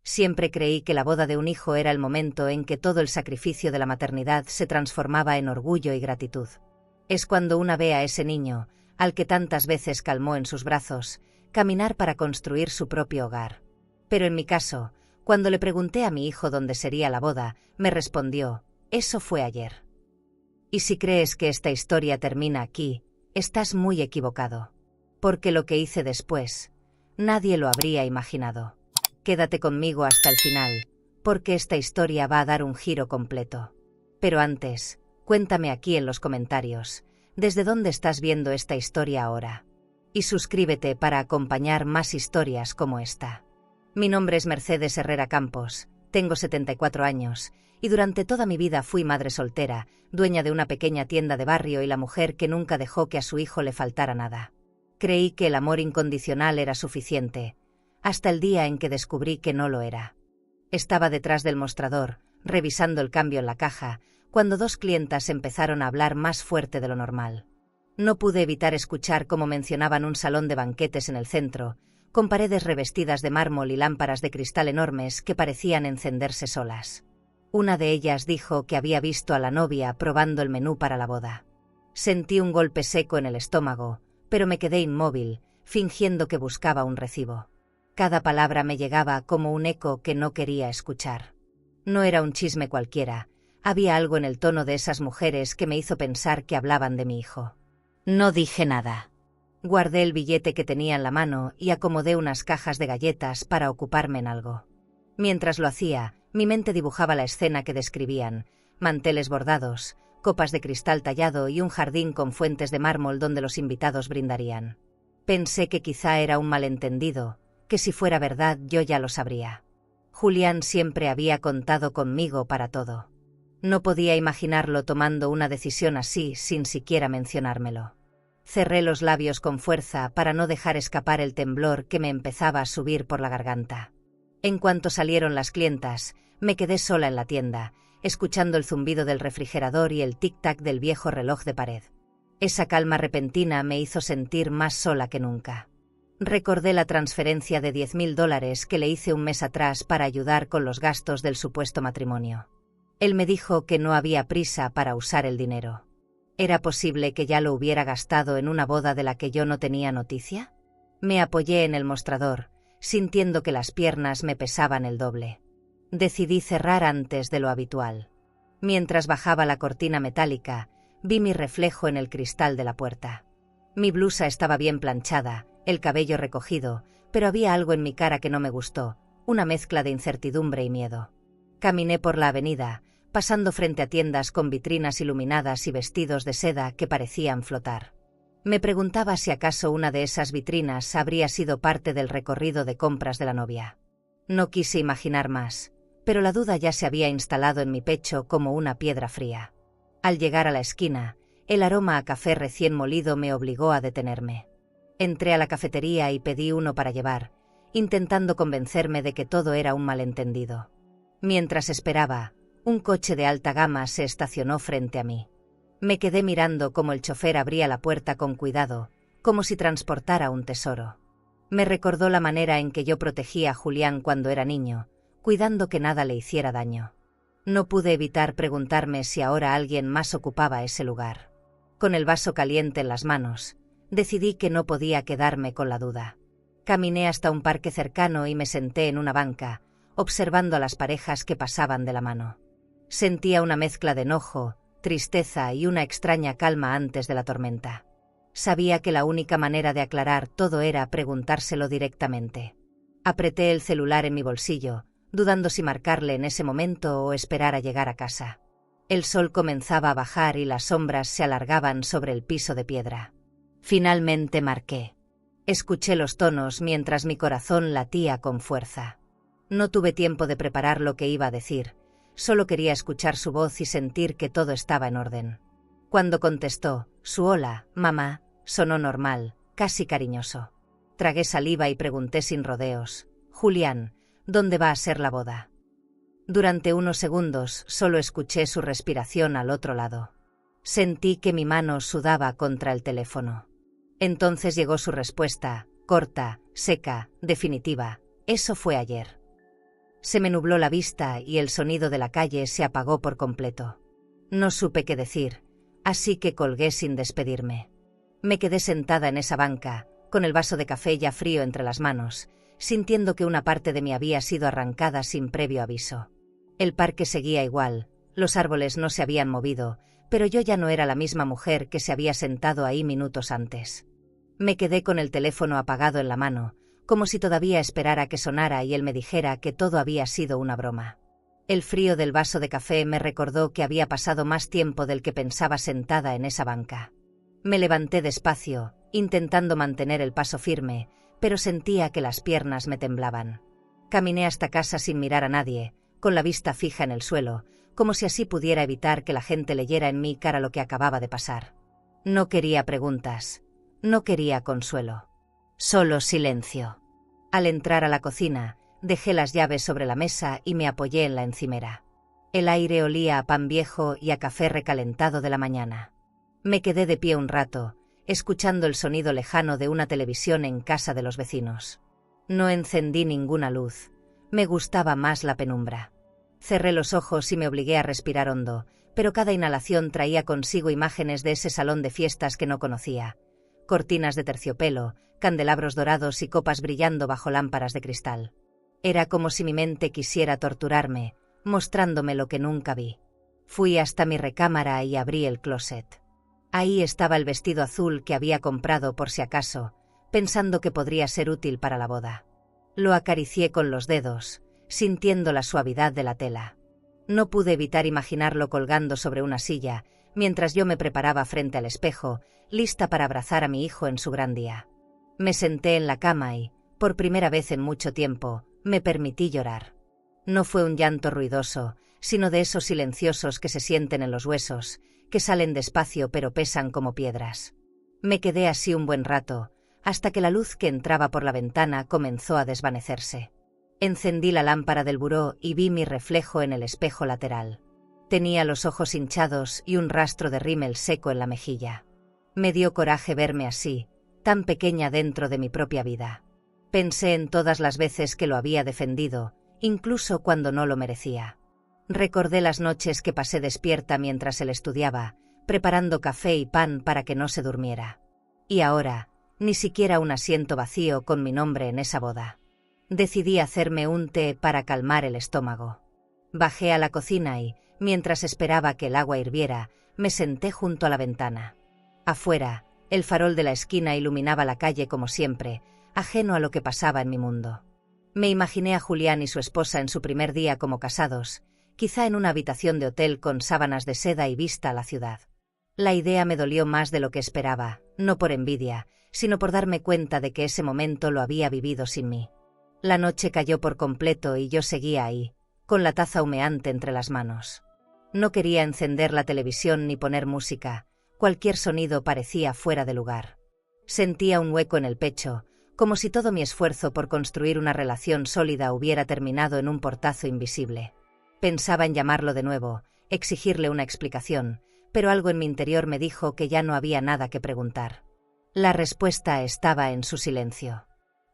Siempre creí que la boda de un hijo era el momento en que todo el sacrificio de la maternidad se transformaba en orgullo y gratitud. Es cuando una ve a ese niño, al que tantas veces calmó en sus brazos, caminar para construir su propio hogar. Pero en mi caso, cuando le pregunté a mi hijo dónde sería la boda, me respondió: «Eso fue ayer». Y si crees que esta historia termina aquí, estás muy equivocado. Porque lo que hice después, nadie lo habría imaginado. Quédate conmigo hasta el final, porque esta historia va a dar un giro completo. Pero antes, cuéntame aquí en los comentarios, ¿desde dónde estás viendo esta historia ahora? Y suscríbete para acompañar más historias como esta. Mi nombre es Mercedes Herrera Campos, tengo 74 años, y durante toda mi vida fui madre soltera, dueña de una pequeña tienda de barrio y la mujer que nunca dejó que a su hijo le faltara nada. Creí que el amor incondicional era suficiente, hasta el día en que descubrí que no lo era. Estaba detrás del mostrador, revisando el cambio en la caja, cuando dos clientas empezaron a hablar más fuerte de lo normal. No pude evitar escuchar cómo mencionaban un salón de banquetes en el centro, con paredes revestidas de mármol y lámparas de cristal enormes que parecían encenderse solas. Una de ellas dijo que había visto a la novia probando el menú para la boda. Sentí un golpe seco en el estómago, pero me quedé inmóvil, fingiendo que buscaba un recibo. Cada palabra me llegaba como un eco que no quería escuchar. No era un chisme cualquiera, había algo en el tono de esas mujeres que me hizo pensar que hablaban de mi hijo. No dije nada. Guardé el billete que tenía en la mano y acomodé unas cajas de galletas para ocuparme en algo. Mientras lo hacía, mi mente dibujaba la escena que describían: manteles bordados, copas de cristal tallado y un jardín con fuentes de mármol donde los invitados brindarían. Pensé que quizá era un malentendido, que si fuera verdad yo ya lo sabría. Julián siempre había contado conmigo para todo. No podía imaginarlo tomando una decisión así sin siquiera mencionármelo. Cerré los labios con fuerza para no dejar escapar el temblor que me empezaba a subir por la garganta. En cuanto salieron las clientas, me quedé sola en la tienda, escuchando el zumbido del refrigerador y el tic-tac del viejo reloj de pared. Esa calma repentina me hizo sentir más sola que nunca. Recordé la transferencia de $10.000 que le hice un mes atrás para ayudar con los gastos del supuesto matrimonio. Él me dijo que no había prisa para usar el dinero. ¿Era posible que ya lo hubiera gastado en una boda de la que yo no tenía noticia? Me apoyé en el mostrador, sintiendo que las piernas me pesaban el doble. Decidí cerrar antes de lo habitual. Mientras bajaba la cortina metálica, vi mi reflejo en el cristal de la puerta. Mi blusa estaba bien planchada, el cabello recogido, pero había algo en mi cara que no me gustó, una mezcla de incertidumbre y miedo. Caminé por la avenida, pasando frente a tiendas con vitrinas iluminadas y vestidos de seda que parecían flotar. Me preguntaba si acaso una de esas vitrinas habría sido parte del recorrido de compras de la novia. No quise imaginar más, pero la duda ya se había instalado en mi pecho como una piedra fría. Al llegar a la esquina, el aroma a café recién molido me obligó a detenerme. Entré a la cafetería y pedí uno para llevar, intentando convencerme de que todo era un malentendido. Mientras esperaba, un coche de alta gama se estacionó frente a mí. Me quedé mirando cómo el chofer abría la puerta con cuidado, como si transportara un tesoro. Me recordó la manera en que yo protegía a Julián cuando era niño, cuidando que nada le hiciera daño. No pude evitar preguntarme si ahora alguien más ocupaba ese lugar. Con el vaso caliente en las manos, decidí que no podía quedarme con la duda. Caminé hasta un parque cercano y me senté en una banca, observando a las parejas que pasaban de la mano. Sentía una mezcla de enojo, tristeza y una extraña calma antes de la tormenta. Sabía que la única manera de aclarar todo era preguntárselo directamente. Apreté el celular en mi bolsillo, dudando si marcarle en ese momento o esperar a llegar a casa. El sol comenzaba a bajar y las sombras se alargaban sobre el piso de piedra. Finalmente marqué. Escuché los tonos mientras mi corazón latía con fuerza. No tuve tiempo de preparar lo que iba a decir, solo quería escuchar su voz y sentir que todo estaba en orden. Cuando contestó, su hola, mamá, sonó normal, casi cariñoso. Tragué saliva y pregunté sin rodeos, Julián, ¿dónde va a ser la boda? Durante unos segundos solo escuché su respiración al otro lado. Sentí que mi mano sudaba contra el teléfono. Entonces llegó su respuesta, corta, seca, definitiva. Eso fue ayer. Se me nubló la vista y el sonido de la calle se apagó por completo. No supe qué decir, así que colgué sin despedirme. Me quedé sentada en esa banca, con el vaso de café ya frío entre las manos, sintiendo que una parte de mí había sido arrancada sin previo aviso. El parque seguía igual, los árboles no se habían movido, pero yo ya no era la misma mujer que se había sentado ahí minutos antes. Me quedé con el teléfono apagado en la mano, como si todavía esperara que sonara y él me dijera que todo había sido una broma. El frío del vaso de café me recordó que había pasado más tiempo del que pensaba sentada en esa banca. Me levanté despacio, intentando mantener el paso firme, pero sentía que las piernas me temblaban. Caminé hasta casa sin mirar a nadie, con la vista fija en el suelo, como si así pudiera evitar que la gente leyera en mi cara lo que acababa de pasar. No quería preguntas, no quería consuelo. Solo silencio. Al entrar a la cocina, dejé las llaves sobre la mesa y me apoyé en la encimera. El aire olía a pan viejo y a café recalentado de la mañana. Me quedé de pie un rato, escuchando el sonido lejano de una televisión en casa de los vecinos. No encendí ninguna luz. Me gustaba más la penumbra. Cerré los ojos y me obligué a respirar hondo, pero cada inhalación traía consigo imágenes de ese salón de fiestas que no conocía. Cortinas de terciopelo, candelabros dorados y copas brillando bajo lámparas de cristal. Era como si mi mente quisiera torturarme, mostrándome lo que nunca vi. Fui hasta mi recámara y abrí el closet. Ahí estaba el vestido azul que había comprado por si acaso, pensando que podría ser útil para la boda. Lo acaricié con los dedos, sintiendo la suavidad de la tela. No pude evitar imaginarlo colgando sobre una silla, mientras yo me preparaba frente al espejo, lista para abrazar a mi hijo en su gran día. Me senté en la cama y, por primera vez en mucho tiempo, me permití llorar. No fue un llanto ruidoso, sino de esos silenciosos que se sienten en los huesos, que salen despacio pero pesan como piedras. Me quedé así un buen rato, hasta que la luz que entraba por la ventana comenzó a desvanecerse. Encendí la lámpara del buró y vi mi reflejo en el espejo lateral. Tenía los ojos hinchados y un rastro de rímel seco en la mejilla. Me dio coraje verme así, tan pequeña dentro de mi propia vida. Pensé en todas las veces que lo había defendido, incluso cuando no lo merecía. Recordé las noches que pasé despierta mientras él estudiaba, preparando café y pan para que no se durmiera. Y ahora, ni siquiera un asiento vacío con mi nombre en esa boda. Decidí hacerme un té para calmar el estómago. Bajé a la cocina y, mientras esperaba que el agua hirviera, me senté junto a la ventana. Afuera, el farol de la esquina iluminaba la calle como siempre, ajeno a lo que pasaba en mi mundo. Me imaginé a Julián y su esposa en su primer día como casados, quizá en una habitación de hotel con sábanas de seda y vista a la ciudad. La idea me dolió más de lo que esperaba, no por envidia, sino por darme cuenta de que ese momento lo había vivido sin mí. La noche cayó por completo y yo seguía ahí, con la taza humeante entre las manos. No quería encender la televisión ni poner música, cualquier sonido parecía fuera de lugar. Sentía un hueco en el pecho, como si todo mi esfuerzo por construir una relación sólida hubiera terminado en un portazo invisible. Pensaba en llamarlo de nuevo, exigirle una explicación, pero algo en mi interior me dijo que ya no había nada que preguntar. La respuesta estaba en su silencio.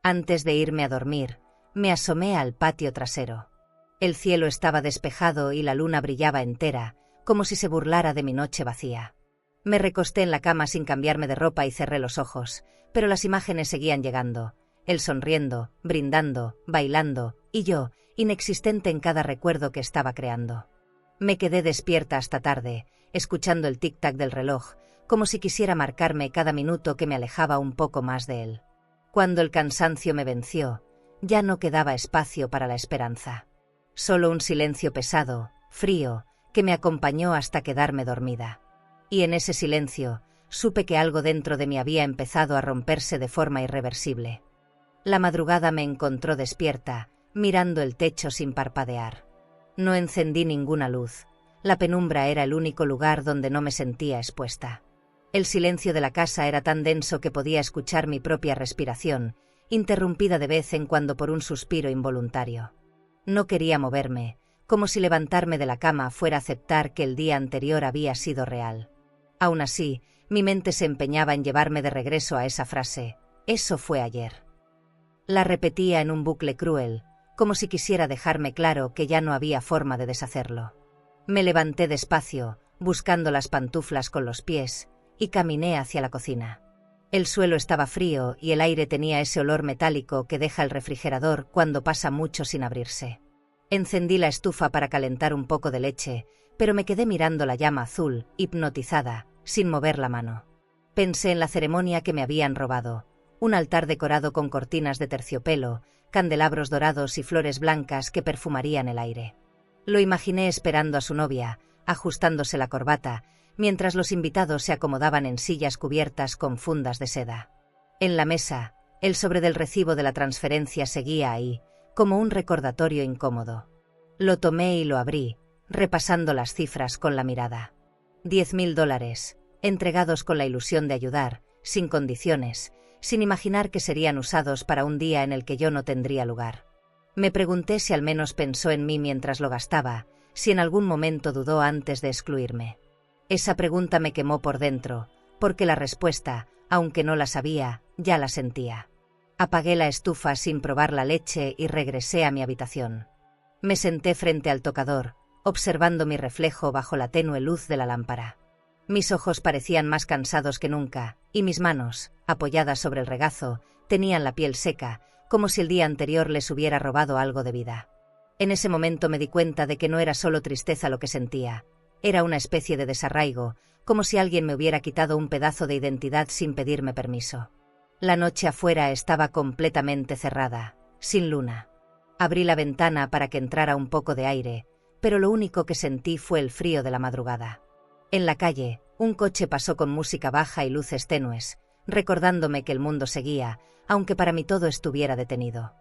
Antes de irme a dormir, me asomé al patio trasero. El cielo estaba despejado y la luna brillaba entera, como si se burlara de mi noche vacía. Me recosté en la cama sin cambiarme de ropa y cerré los ojos, pero las imágenes seguían llegando, él sonriendo, brindando, bailando, y yo, inexistente en cada recuerdo que estaba creando. Me quedé despierta hasta tarde, escuchando el tic-tac del reloj, como si quisiera marcarme cada minuto que me alejaba un poco más de él. Cuando el cansancio me venció, ya no quedaba espacio para la esperanza. Solo un silencio pesado, frío, que me acompañó hasta quedarme dormida. Y en ese silencio, supe que algo dentro de mí había empezado a romperse de forma irreversible. La madrugada me encontró despierta, mirando el techo sin parpadear. No encendí ninguna luz. La penumbra era el único lugar donde no me sentía expuesta. El silencio de la casa era tan denso que podía escuchar mi propia respiración, interrumpida de vez en cuando por un suspiro involuntario. No quería moverme, como si levantarme de la cama fuera aceptar que el día anterior había sido real. Aún así, mi mente se empeñaba en llevarme de regreso a esa frase: «Eso fue ayer». La repetía en un bucle cruel, como si quisiera dejarme claro que ya no había forma de deshacerlo. Me levanté despacio, buscando las pantuflas con los pies, y caminé hacia la cocina. El suelo estaba frío y el aire tenía ese olor metálico que deja el refrigerador cuando pasa mucho sin abrirse. Encendí la estufa para calentar un poco de leche, pero me quedé mirando la llama azul, hipnotizada, sin mover la mano. Pensé en la ceremonia que me habían robado, un altar decorado con cortinas de terciopelo, candelabros dorados y flores blancas que perfumarían el aire. Lo imaginé esperando a su novia, ajustándose la corbata, mientras los invitados se acomodaban en sillas cubiertas con fundas de seda. En la mesa, el sobre del recibo de la transferencia seguía ahí, como un recordatorio incómodo. Lo tomé y lo abrí, repasando las cifras con la mirada. $10.000, entregados con la ilusión de ayudar, sin condiciones, sin imaginar que serían usados para un día en el que yo no tendría lugar. Me pregunté si al menos pensó en mí mientras lo gastaba, si en algún momento dudó antes de excluirme. Esa pregunta me quemó por dentro, porque la respuesta, aunque no la sabía, ya la sentía. Apagué la estufa sin probar la leche y regresé a mi habitación. Me senté frente al tocador, observando mi reflejo bajo la tenue luz de la lámpara. Mis ojos parecían más cansados que nunca, y mis manos, apoyadas sobre el regazo, tenían la piel seca, como si el día anterior les hubiera robado algo de vida. En ese momento me di cuenta de que no era solo tristeza lo que sentía, era una especie de desarraigo, como si alguien me hubiera quitado un pedazo de identidad sin pedirme permiso. La noche afuera estaba completamente cerrada, sin luna. Abrí la ventana para que entrara un poco de aire, pero lo único que sentí fue el frío de la madrugada. En la calle, un coche pasó con música baja y luces tenues, recordándome que el mundo seguía, aunque para mí todo estuviera detenido.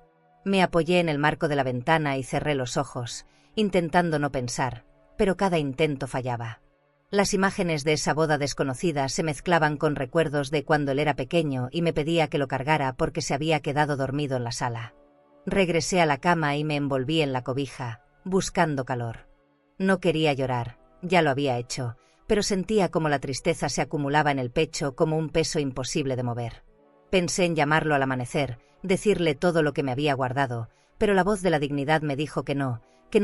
Me apoyé en el marco de la ventana y cerré los ojos, intentando no pensar, pero cada intento fallaba. Las imágenes de esa boda desconocida se mezclaban con recuerdos de cuando él era pequeño y me pedía que lo cargara porque se había quedado dormido en la sala. Regresé a la cama y me envolví en la cobija, buscando calor. No quería llorar, ya lo había hecho, pero sentía como la tristeza se acumulaba en el pecho como un peso imposible de mover. Pensé en llamarlo al amanecer, decirle todo lo que me había guardado, pero la voz de la dignidad me dijo que no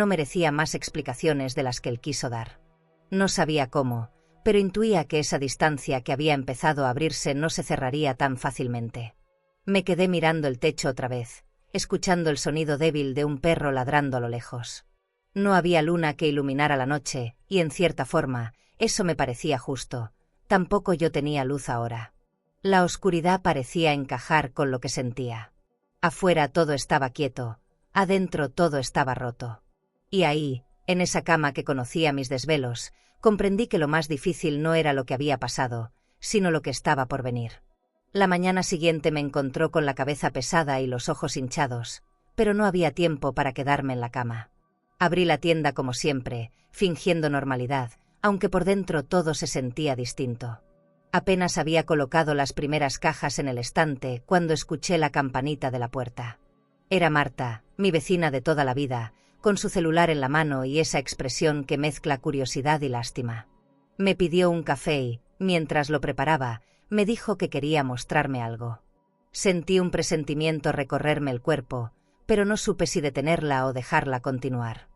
merecía más explicaciones de las que él quiso dar. No sabía cómo, pero intuía que esa distancia que había empezado a abrirse no se cerraría tan fácilmente. Me quedé mirando el techo otra vez, escuchando el sonido débil de un perro ladrando a lo lejos. No había luna que iluminara la noche, y en cierta forma, eso me parecía justo. Tampoco yo tenía luz ahora. La oscuridad parecía encajar con lo que sentía. Afuera todo estaba quieto, adentro todo estaba roto. Y ahí, en esa cama que conocía mis desvelos, comprendí que lo más difícil no era lo que había pasado, sino lo que estaba por venir. La mañana siguiente me encontró con la cabeza pesada y los ojos hinchados, pero no había tiempo para quedarme en la cama. Abrí la tienda como siempre, fingiendo normalidad, aunque por dentro todo se sentía distinto. Apenas había colocado las primeras cajas en el estante cuando escuché la campanita de la puerta. Era Marta, mi vecina de toda la vida, con su celular en la mano y esa expresión que mezcla curiosidad y lástima. Me pidió un café y, mientras lo preparaba, me dijo que quería mostrarme algo. Sentí un presentimiento recorrerme el cuerpo, pero no supe si detenerla o dejarla continuar.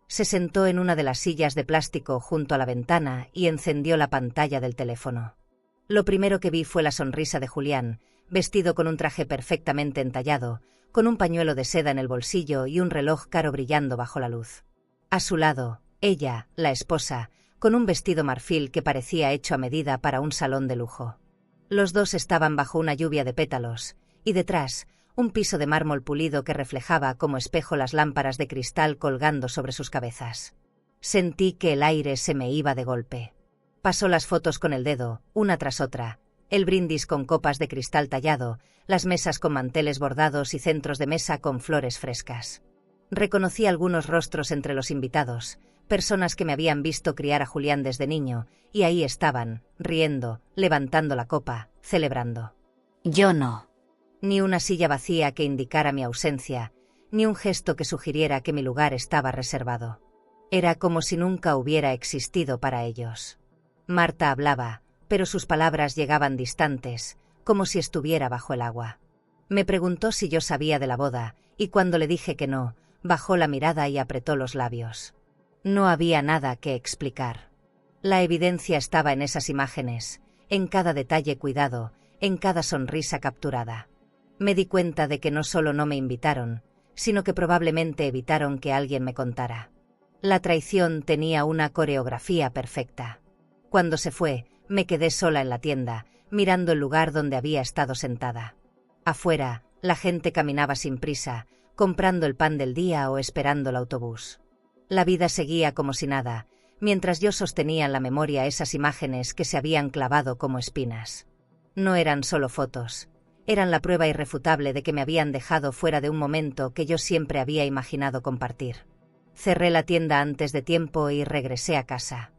Se sentó en una de las sillas de plástico junto a la ventana y encendió la pantalla del teléfono. Lo primero que vi fue la sonrisa de Julián, vestido con un traje perfectamente entallado, con un pañuelo de seda en el bolsillo y un reloj caro brillando bajo la luz. A su lado, ella, la esposa, con un vestido marfil que parecía hecho a medida para un salón de lujo. Los dos estaban bajo una lluvia de pétalos, y detrás, un piso de mármol pulido que reflejaba como espejo las lámparas de cristal colgando sobre sus cabezas. Sentí que el aire se me iba de golpe. Pasó las fotos con el dedo, una tras otra, el brindis con copas de cristal tallado, las mesas con manteles bordados y centros de mesa con flores frescas. Reconocí algunos rostros entre los invitados, personas que me habían visto criar a Julián desde niño, y ahí estaban, riendo, levantando la copa, celebrando. Yo no. Ni una silla vacía que indicara mi ausencia, ni un gesto que sugiriera que mi lugar estaba reservado. Era como si nunca hubiera existido para ellos. Marta hablaba, pero sus palabras llegaban distantes, como si estuviera bajo el agua. Me preguntó si yo sabía de la boda, y cuando le dije que no, Bajó la mirada y apretó los labios. No había nada que explicar. La evidencia estaba en esas imágenes, en cada detalle cuidado, en cada sonrisa capturada. Me di cuenta de que no solo no me invitaron, sino que probablemente evitaron que alguien me contara. La traición tenía una coreografía perfecta. Cuando se fue, me quedé sola en la tienda, mirando el lugar donde había estado sentada. Afuera, la gente caminaba sin prisa, comprando el pan del día o esperando el autobús. La vida seguía como si nada, mientras yo sostenía en la memoria esas imágenes que se habían clavado como espinas. No eran solo fotos, eran la prueba irrefutable de que me habían dejado fuera de un momento que yo siempre había imaginado compartir. Cerré la tienda antes de tiempo y regresé a casa.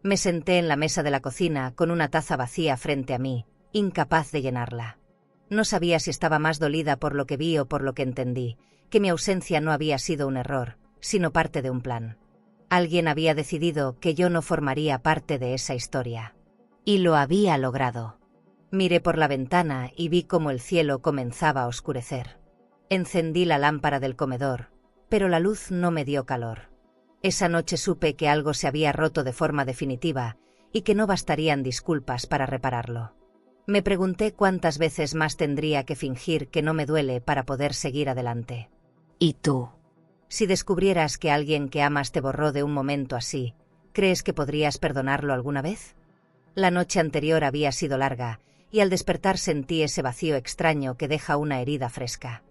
Me senté en la mesa de la cocina con una taza vacía frente a mí, incapaz de llenarla. No sabía si estaba más dolida por lo que vi o por lo que entendí, que mi ausencia no había sido un error, sino parte de un plan. Alguien había decidido que yo no formaría parte de esa historia. Y lo había logrado. Miré por la ventana y vi cómo el cielo comenzaba a oscurecer. Encendí la lámpara del comedor, pero la luz no me dio calor. Esa noche supe que algo se había roto de forma definitiva y que no bastarían disculpas para repararlo. Me pregunté cuántas veces más tendría que fingir que no me duele para poder seguir adelante. ¿Y tú? Si descubrieras que alguien que amas te borró de un momento así, ¿crees que podrías perdonarlo alguna vez? La noche anterior había sido larga, y al despertar sentí ese vacío extraño que deja una herida fresca.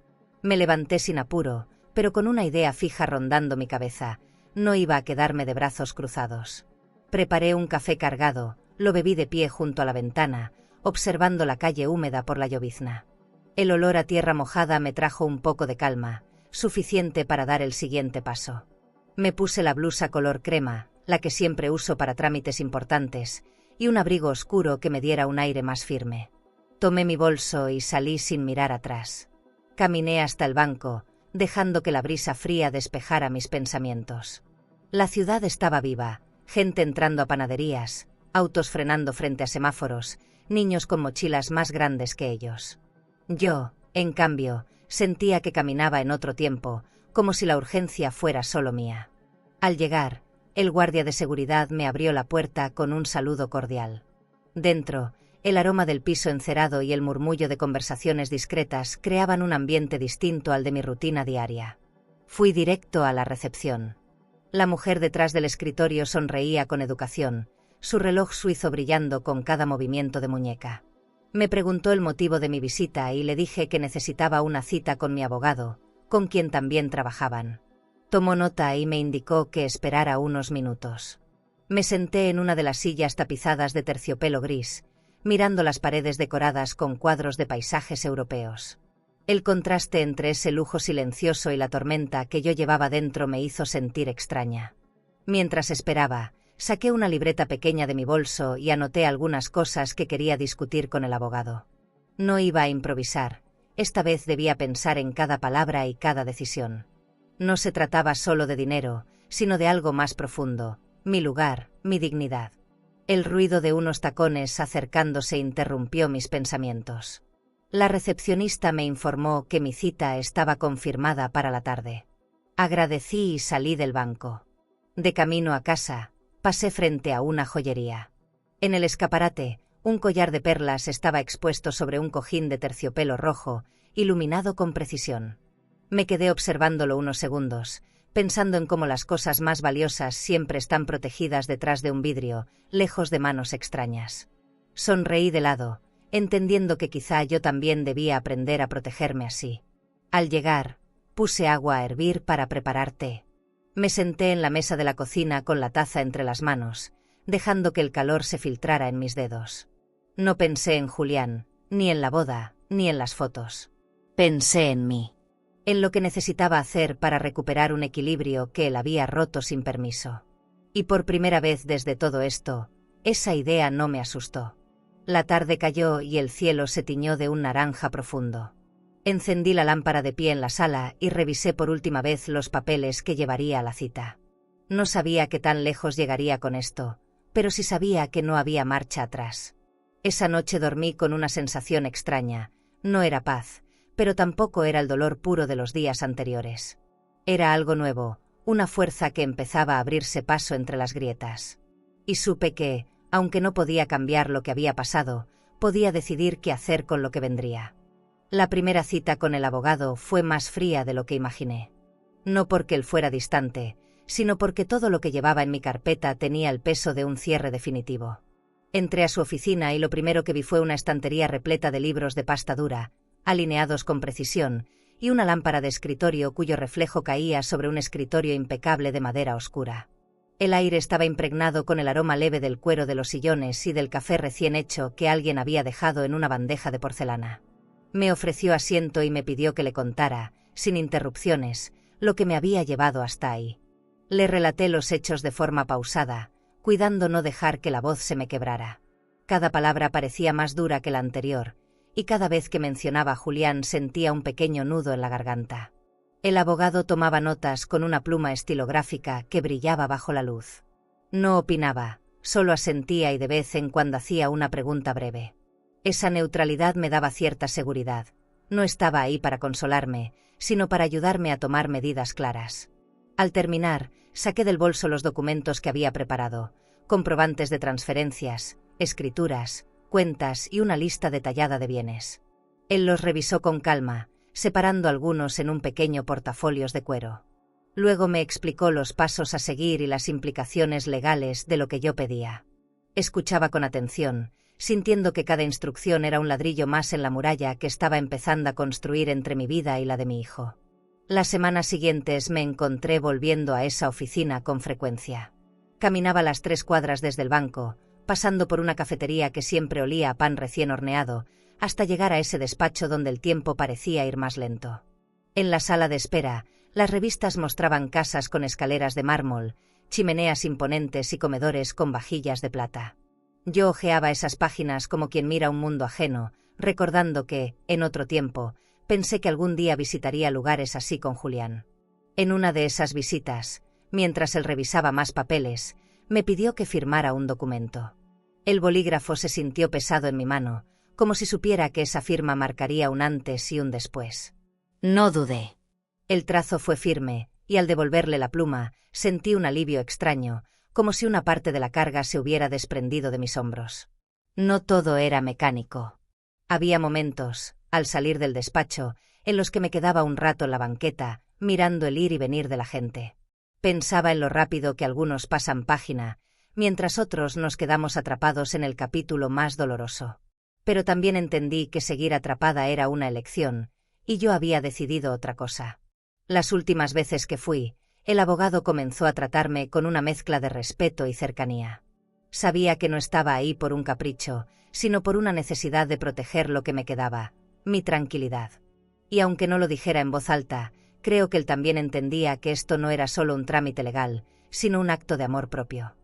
Me levanté sin apuro, pero con una idea fija rondando mi cabeza. No iba a quedarme de brazos cruzados. Preparé un café cargado, lo bebí de pie junto a la ventana, observando la calle húmeda por la llovizna. El olor a tierra mojada me trajo un poco de calma, suficiente para dar el siguiente paso. Me puse la blusa color crema, la que siempre uso para trámites importantes, y un abrigo oscuro que me diera un aire más firme. Tomé mi bolso y salí sin mirar atrás. Caminé hasta el banco, dejando que la brisa fría despejara mis pensamientos. La ciudad estaba viva, gente entrando a panaderías, autos frenando frente a semáforos, niños con mochilas más grandes que ellos. Yo, en cambio, sentía que caminaba en otro tiempo, como si la urgencia fuera solo mía. Al llegar, el guardia de seguridad me abrió la puerta con un saludo cordial. Dentro, el aroma del piso encerado y el murmullo de conversaciones discretas creaban un ambiente distinto al de mi rutina diaria. Fui directo a la recepción. La mujer detrás del escritorio sonreía con educación, su reloj suizo brillando con cada movimiento de muñeca. Me preguntó el motivo de mi visita y le dije que necesitaba una cita con mi abogado, con quien también trabajaban. Tomó nota y me indicó que esperara unos minutos. Me senté en una de las sillas tapizadas de terciopelo gris, mirando las paredes decoradas con cuadros de paisajes europeos. El contraste entre ese lujo silencioso y la tormenta que yo llevaba dentro me hizo sentir extraña. Mientras esperaba, saqué una libreta pequeña de mi bolso y anoté algunas cosas que quería discutir con el abogado. No iba a improvisar, esta vez debía pensar en cada palabra y cada decisión. No se trataba solo de dinero, sino de algo más profundo, mi lugar, mi dignidad. El ruido de unos tacones acercándose interrumpió mis pensamientos. La recepcionista me informó que mi cita estaba confirmada para la tarde. Agradecí y salí del banco. De camino a casa, pasé frente a una joyería. En el escaparate, un collar de perlas estaba expuesto sobre un cojín de terciopelo rojo, iluminado con precisión. Me quedé observándolo unos segundos, pensando en cómo las cosas más valiosas siempre están protegidas detrás de un vidrio, lejos de manos extrañas. Sonreí de lado, entendiendo que quizá yo también debía aprender a protegerme así. Al llegar, puse agua a hervir para preparar té. Me senté en la mesa de la cocina con la taza entre las manos, dejando que el calor se filtrara en mis dedos. No pensé en Julián, ni en la boda, ni en las fotos. Pensé en mí. En lo que necesitaba hacer para recuperar un equilibrio que él había roto sin permiso. Y por primera vez desde todo esto, esa idea no me asustó. La tarde cayó y el cielo se tiñó de un naranja profundo. Encendí la lámpara de pie en la sala y revisé por última vez los papeles que llevaría a la cita. No sabía qué tan lejos llegaría con esto, pero sí sabía que no había marcha atrás. Esa noche dormí con una sensación extraña, no era paz, pero tampoco era el dolor puro de los días anteriores. Era algo nuevo, una fuerza que empezaba a abrirse paso entre las grietas. Y supe que, aunque no podía cambiar lo que había pasado, podía decidir qué hacer con lo que vendría. La primera cita con el abogado fue más fría de lo que imaginé. No porque él fuera distante, sino porque todo lo que llevaba en mi carpeta tenía el peso de un cierre definitivo. Entré a su oficina y lo primero que vi fue una estantería repleta de libros de pasta dura, alineados con precisión, y una lámpara de escritorio cuyo reflejo caía sobre un escritorio impecable de madera oscura. El aire estaba impregnado con el aroma leve del cuero de los sillones y del café recién hecho que alguien había dejado en una bandeja de porcelana. Me ofreció asiento y me pidió que le contara, sin interrupciones, lo que me había llevado hasta ahí. Le relaté los hechos de forma pausada, cuidando no dejar que la voz se me quebrara. Cada palabra parecía más dura que la anterior, y cada vez que mencionaba a Julián sentía un pequeño nudo en la garganta. El abogado tomaba notas con una pluma estilográfica que brillaba bajo la luz. No opinaba, solo asentía y de vez en cuando hacía una pregunta breve. Esa neutralidad me daba cierta seguridad. No estaba ahí para consolarme, sino para ayudarme a tomar medidas claras. Al terminar, saqué del bolso los documentos que había preparado, comprobantes de transferencias, escrituras, cuentas y una lista detallada de bienes. Él los revisó con calma, separando algunos en un pequeño portafolios de cuero. Luego me explicó los pasos a seguir y las implicaciones legales de lo que yo pedía. Escuchaba con atención, sintiendo que cada instrucción era un ladrillo más en la muralla que estaba empezando a construir entre mi vida y la de mi hijo. Las semanas siguientes me encontré volviendo a esa oficina con frecuencia. Caminaba las 3 cuadras desde el banco, pasando por una cafetería que siempre olía a pan recién horneado, hasta llegar a ese despacho donde el tiempo parecía ir más lento. En la sala de espera, las revistas mostraban casas con escaleras de mármol, chimeneas imponentes y comedores con vajillas de plata. Yo hojeaba esas páginas como quien mira un mundo ajeno, recordando que, en otro tiempo, pensé que algún día visitaría lugares así con Julián. En una de esas visitas, mientras él revisaba más papeles, me pidió que firmara un documento. El bolígrafo se sintió pesado en mi mano, como si supiera que esa firma marcaría un antes y un después. No dudé. El trazo fue firme, y al devolverle la pluma, sentí un alivio extraño, como si una parte de la carga se hubiera desprendido de mis hombros. No todo era mecánico. Había momentos, al salir del despacho, en los que me quedaba un rato en la banqueta, mirando el ir y venir de la gente. Pensaba en lo rápido que algunos pasan página, mientras otros nos quedamos atrapados en el capítulo más doloroso. Pero también entendí que seguir atrapada era una elección, y yo había decidido otra cosa. Las últimas veces que fui, el abogado comenzó a tratarme con una mezcla de respeto y cercanía. Sabía que no estaba ahí por un capricho, sino por una necesidad de proteger lo que me quedaba, mi tranquilidad. Y aunque no lo dijera en voz alta, creo que él también entendía que esto no era solo un trámite legal, sino un acto de amor propio.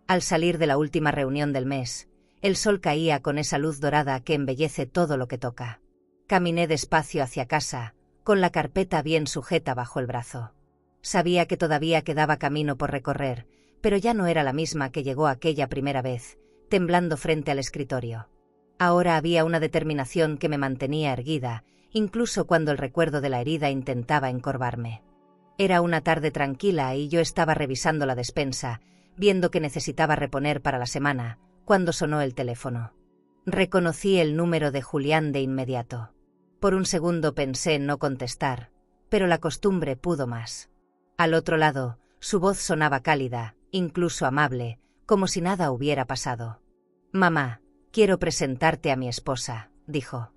Al salir de la última reunión del mes, el sol caía con esa luz dorada que embellece todo lo que toca. Caminé despacio hacia casa, con la carpeta bien sujeta bajo el brazo. Sabía que todavía quedaba camino por recorrer, pero ya no era la misma que llegó aquella primera vez, temblando frente al escritorio. Ahora había una determinación que me mantenía erguida, incluso cuando el recuerdo de la herida intentaba encorvarme. Era una tarde tranquila y yo estaba revisando la despensa, viendo que necesitaba reponer para la semana, cuando sonó el teléfono. Reconocí el número de Julián de inmediato. Por un segundo pensé en no contestar, pero la costumbre pudo más. Al otro lado, su voz sonaba cálida, incluso amable, como si nada hubiera pasado. «Mamá, quiero presentarte a mi esposa», dijo.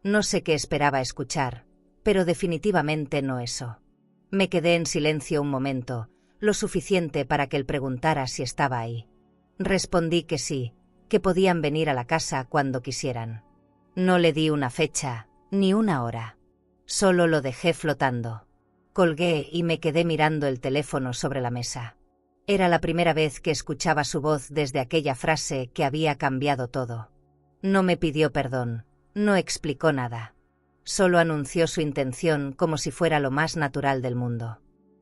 No sé qué esperaba escuchar, pero definitivamente no eso. Me quedé en silencio un momento, lo suficiente para que él preguntara si estaba ahí. Respondí que sí, que podían venir a la casa cuando quisieran. No le di una fecha, ni una hora. Solo lo dejé flotando. Colgué y me quedé mirando el teléfono sobre la mesa. Era la primera vez que escuchaba su voz desde aquella frase que había cambiado todo. No me pidió perdón, no explicó nada. Solo anunció su intención como si fuera lo más natural del mundo.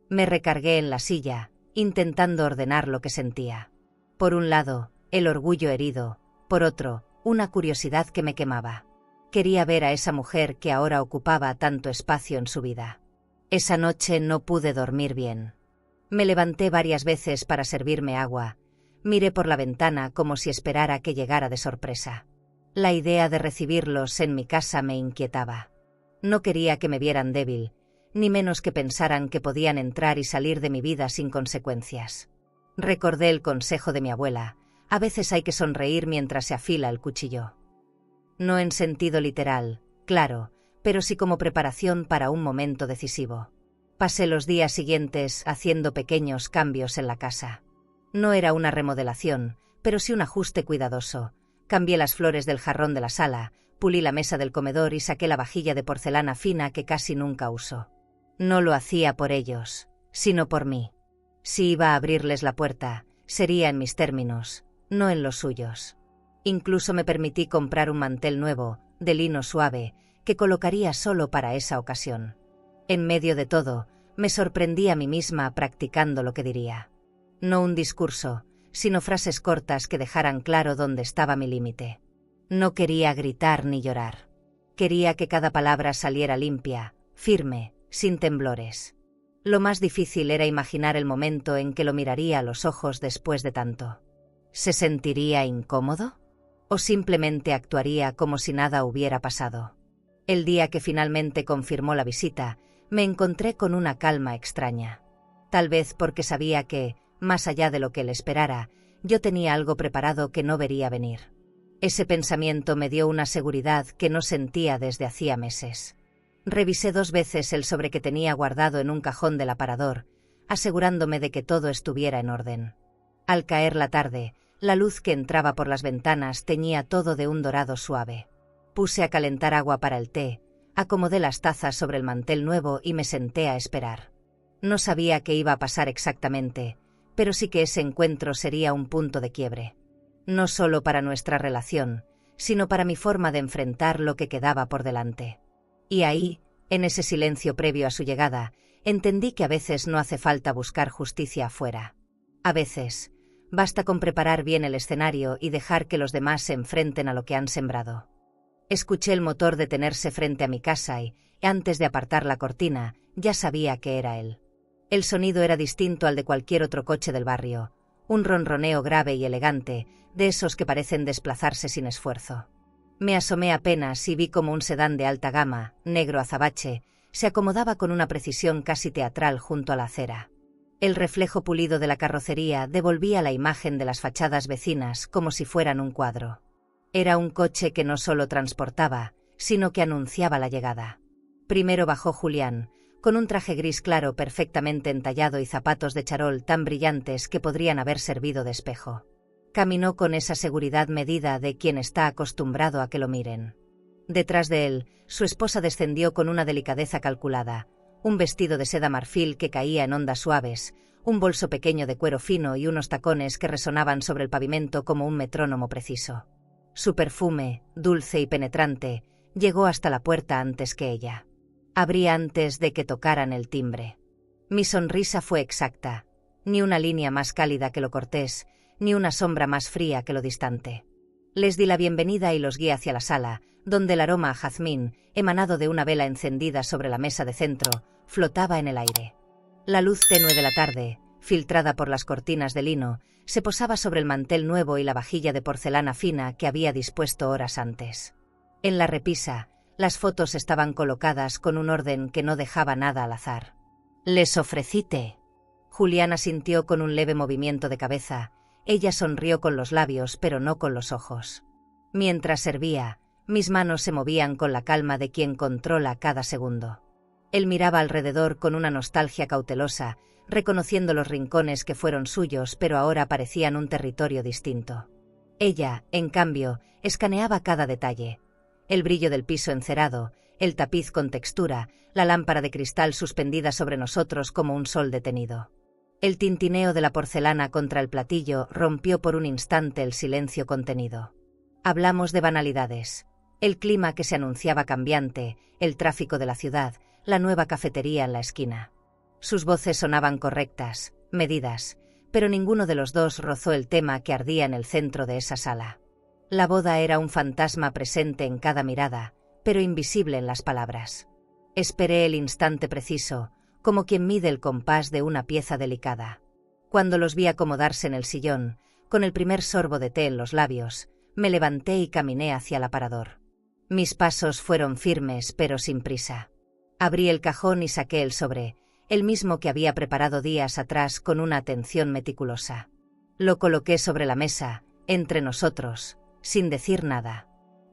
Me recargué en la silla, intentando ordenar lo que sentía. Por un lado, el orgullo herido, por otro, una curiosidad que me quemaba. Quería ver a esa mujer que ahora ocupaba tanto espacio en su vida. Esa noche no pude dormir bien. Me levanté varias veces para servirme agua. Miré por la ventana como si esperara que llegara de sorpresa. La idea de recibirlos en mi casa me inquietaba. No quería que me vieran débil, ni menos que pensaran que podían entrar y salir de mi vida sin consecuencias. Recordé el consejo de mi abuela: a veces hay que sonreír mientras se afila el cuchillo. No en sentido literal, claro, pero sí como preparación para un momento decisivo. Pasé los días siguientes haciendo pequeños cambios en la casa. No era una remodelación, pero sí un ajuste cuidadoso. Cambié las flores del jarrón de la sala, pulí la mesa del comedor y saqué la vajilla de porcelana fina que casi nunca uso. No lo hacía por ellos, sino por mí. Si iba a abrirles la puerta, sería en mis términos, no en los suyos. Incluso me permití comprar un mantel nuevo, de lino suave, que colocaría solo para esa ocasión. En medio de todo, me sorprendí a mí misma practicando lo que diría. No un discurso, sino frases cortas que dejaran claro dónde estaba mi límite. No quería gritar ni llorar. Quería que cada palabra saliera limpia, firme, sin temblores. Lo más difícil era imaginar el momento en que lo miraría a los ojos después de tanto. ¿Se sentiría incómodo? ¿O simplemente actuaría como si nada hubiera pasado? El día que finalmente confirmó la visita, me encontré con una calma extraña. Tal vez porque sabía que, más allá de lo que él esperara, yo tenía algo preparado que no vería venir. Ese pensamiento me dio una seguridad que no sentía desde hacía meses. Revisé 2 veces el sobre que tenía guardado en un cajón del aparador, asegurándome de que todo estuviera en orden. Al caer la tarde, la luz que entraba por las ventanas teñía todo de un dorado suave. Puse a calentar agua para el té, acomodé las tazas sobre el mantel nuevo y me senté a esperar. No sabía qué iba a pasar exactamente, pero sí que ese encuentro sería un punto de quiebre. No solo para nuestra relación, sino para mi forma de enfrentar lo que quedaba por delante. Y ahí, en ese silencio previo a su llegada, entendí que a veces no hace falta buscar justicia afuera. A veces, basta con preparar bien el escenario y dejar que los demás se enfrenten a lo que han sembrado. Escuché el motor detenerse frente a mi casa y, antes de apartar la cortina, ya sabía que era él. El sonido era distinto al de cualquier otro coche del barrio, un ronroneo grave y elegante, de esos que parecen desplazarse sin esfuerzo. Me asomé apenas y vi como un sedán de alta gama, negro azabache, se acomodaba con una precisión casi teatral junto a la acera. El reflejo pulido de la carrocería devolvía la imagen de las fachadas vecinas como si fueran un cuadro. Era un coche que no solo transportaba, sino que anunciaba la llegada. Primero bajó Julián, con un traje gris claro perfectamente entallado y zapatos de charol tan brillantes que podrían haber servido de espejo. Caminó con esa seguridad medida de quien está acostumbrado a que lo miren. Detrás de él, su esposa descendió con una delicadeza calculada, un vestido de seda marfil que caía en ondas suaves, un bolso pequeño de cuero fino y unos tacones que resonaban sobre el pavimento como un metrónomo preciso. Su perfume, dulce y penetrante, llegó hasta la puerta antes que ella. Abrí antes de que tocaran el timbre. Mi sonrisa fue exacta, ni una línea más cálida que lo cortés, ni una sombra más fría que lo distante. Les di la bienvenida y los guié hacia la sala, donde el aroma a jazmín, emanado de una vela encendida sobre la mesa de centro, flotaba en el aire. La luz tenue de la tarde, filtrada por las cortinas de lino, se posaba sobre el mantel nuevo y la vajilla de porcelana fina que había dispuesto horas antes. En la repisa, las fotos estaban colocadas con un orden que no dejaba nada al azar. «Les ofrecí té». Julián asintió con un leve movimiento de cabeza. Ella sonrió con los labios, pero no con los ojos. Mientras servía, mis manos se movían con la calma de quien controla cada segundo. Él miraba alrededor con una nostalgia cautelosa, reconociendo los rincones que fueron suyos pero ahora parecían un territorio distinto. Ella, en cambio, escaneaba cada detalle. El brillo del piso encerado, el tapiz con textura, la lámpara de cristal suspendida sobre nosotros como un sol detenido. El tintineo de la porcelana contra el platillo rompió por un instante el silencio contenido. Hablamos de banalidades. El clima que se anunciaba cambiante, el tráfico de la ciudad, la nueva cafetería en la esquina. Sus voces sonaban correctas, medidas, pero ninguno de los dos rozó el tema que ardía en el centro de esa sala. La boda era un fantasma presente en cada mirada, pero invisible en las palabras. Esperé el instante preciso, como quien mide el compás de una pieza delicada. Cuando los vi acomodarse en el sillón, con el primer sorbo de té en los labios, me levanté y caminé hacia el aparador. Mis pasos fueron firmes pero sin prisa. Abrí el cajón y saqué el sobre, el mismo que había preparado días atrás con una atención meticulosa. Lo coloqué sobre la mesa, entre nosotros, sin decir nada.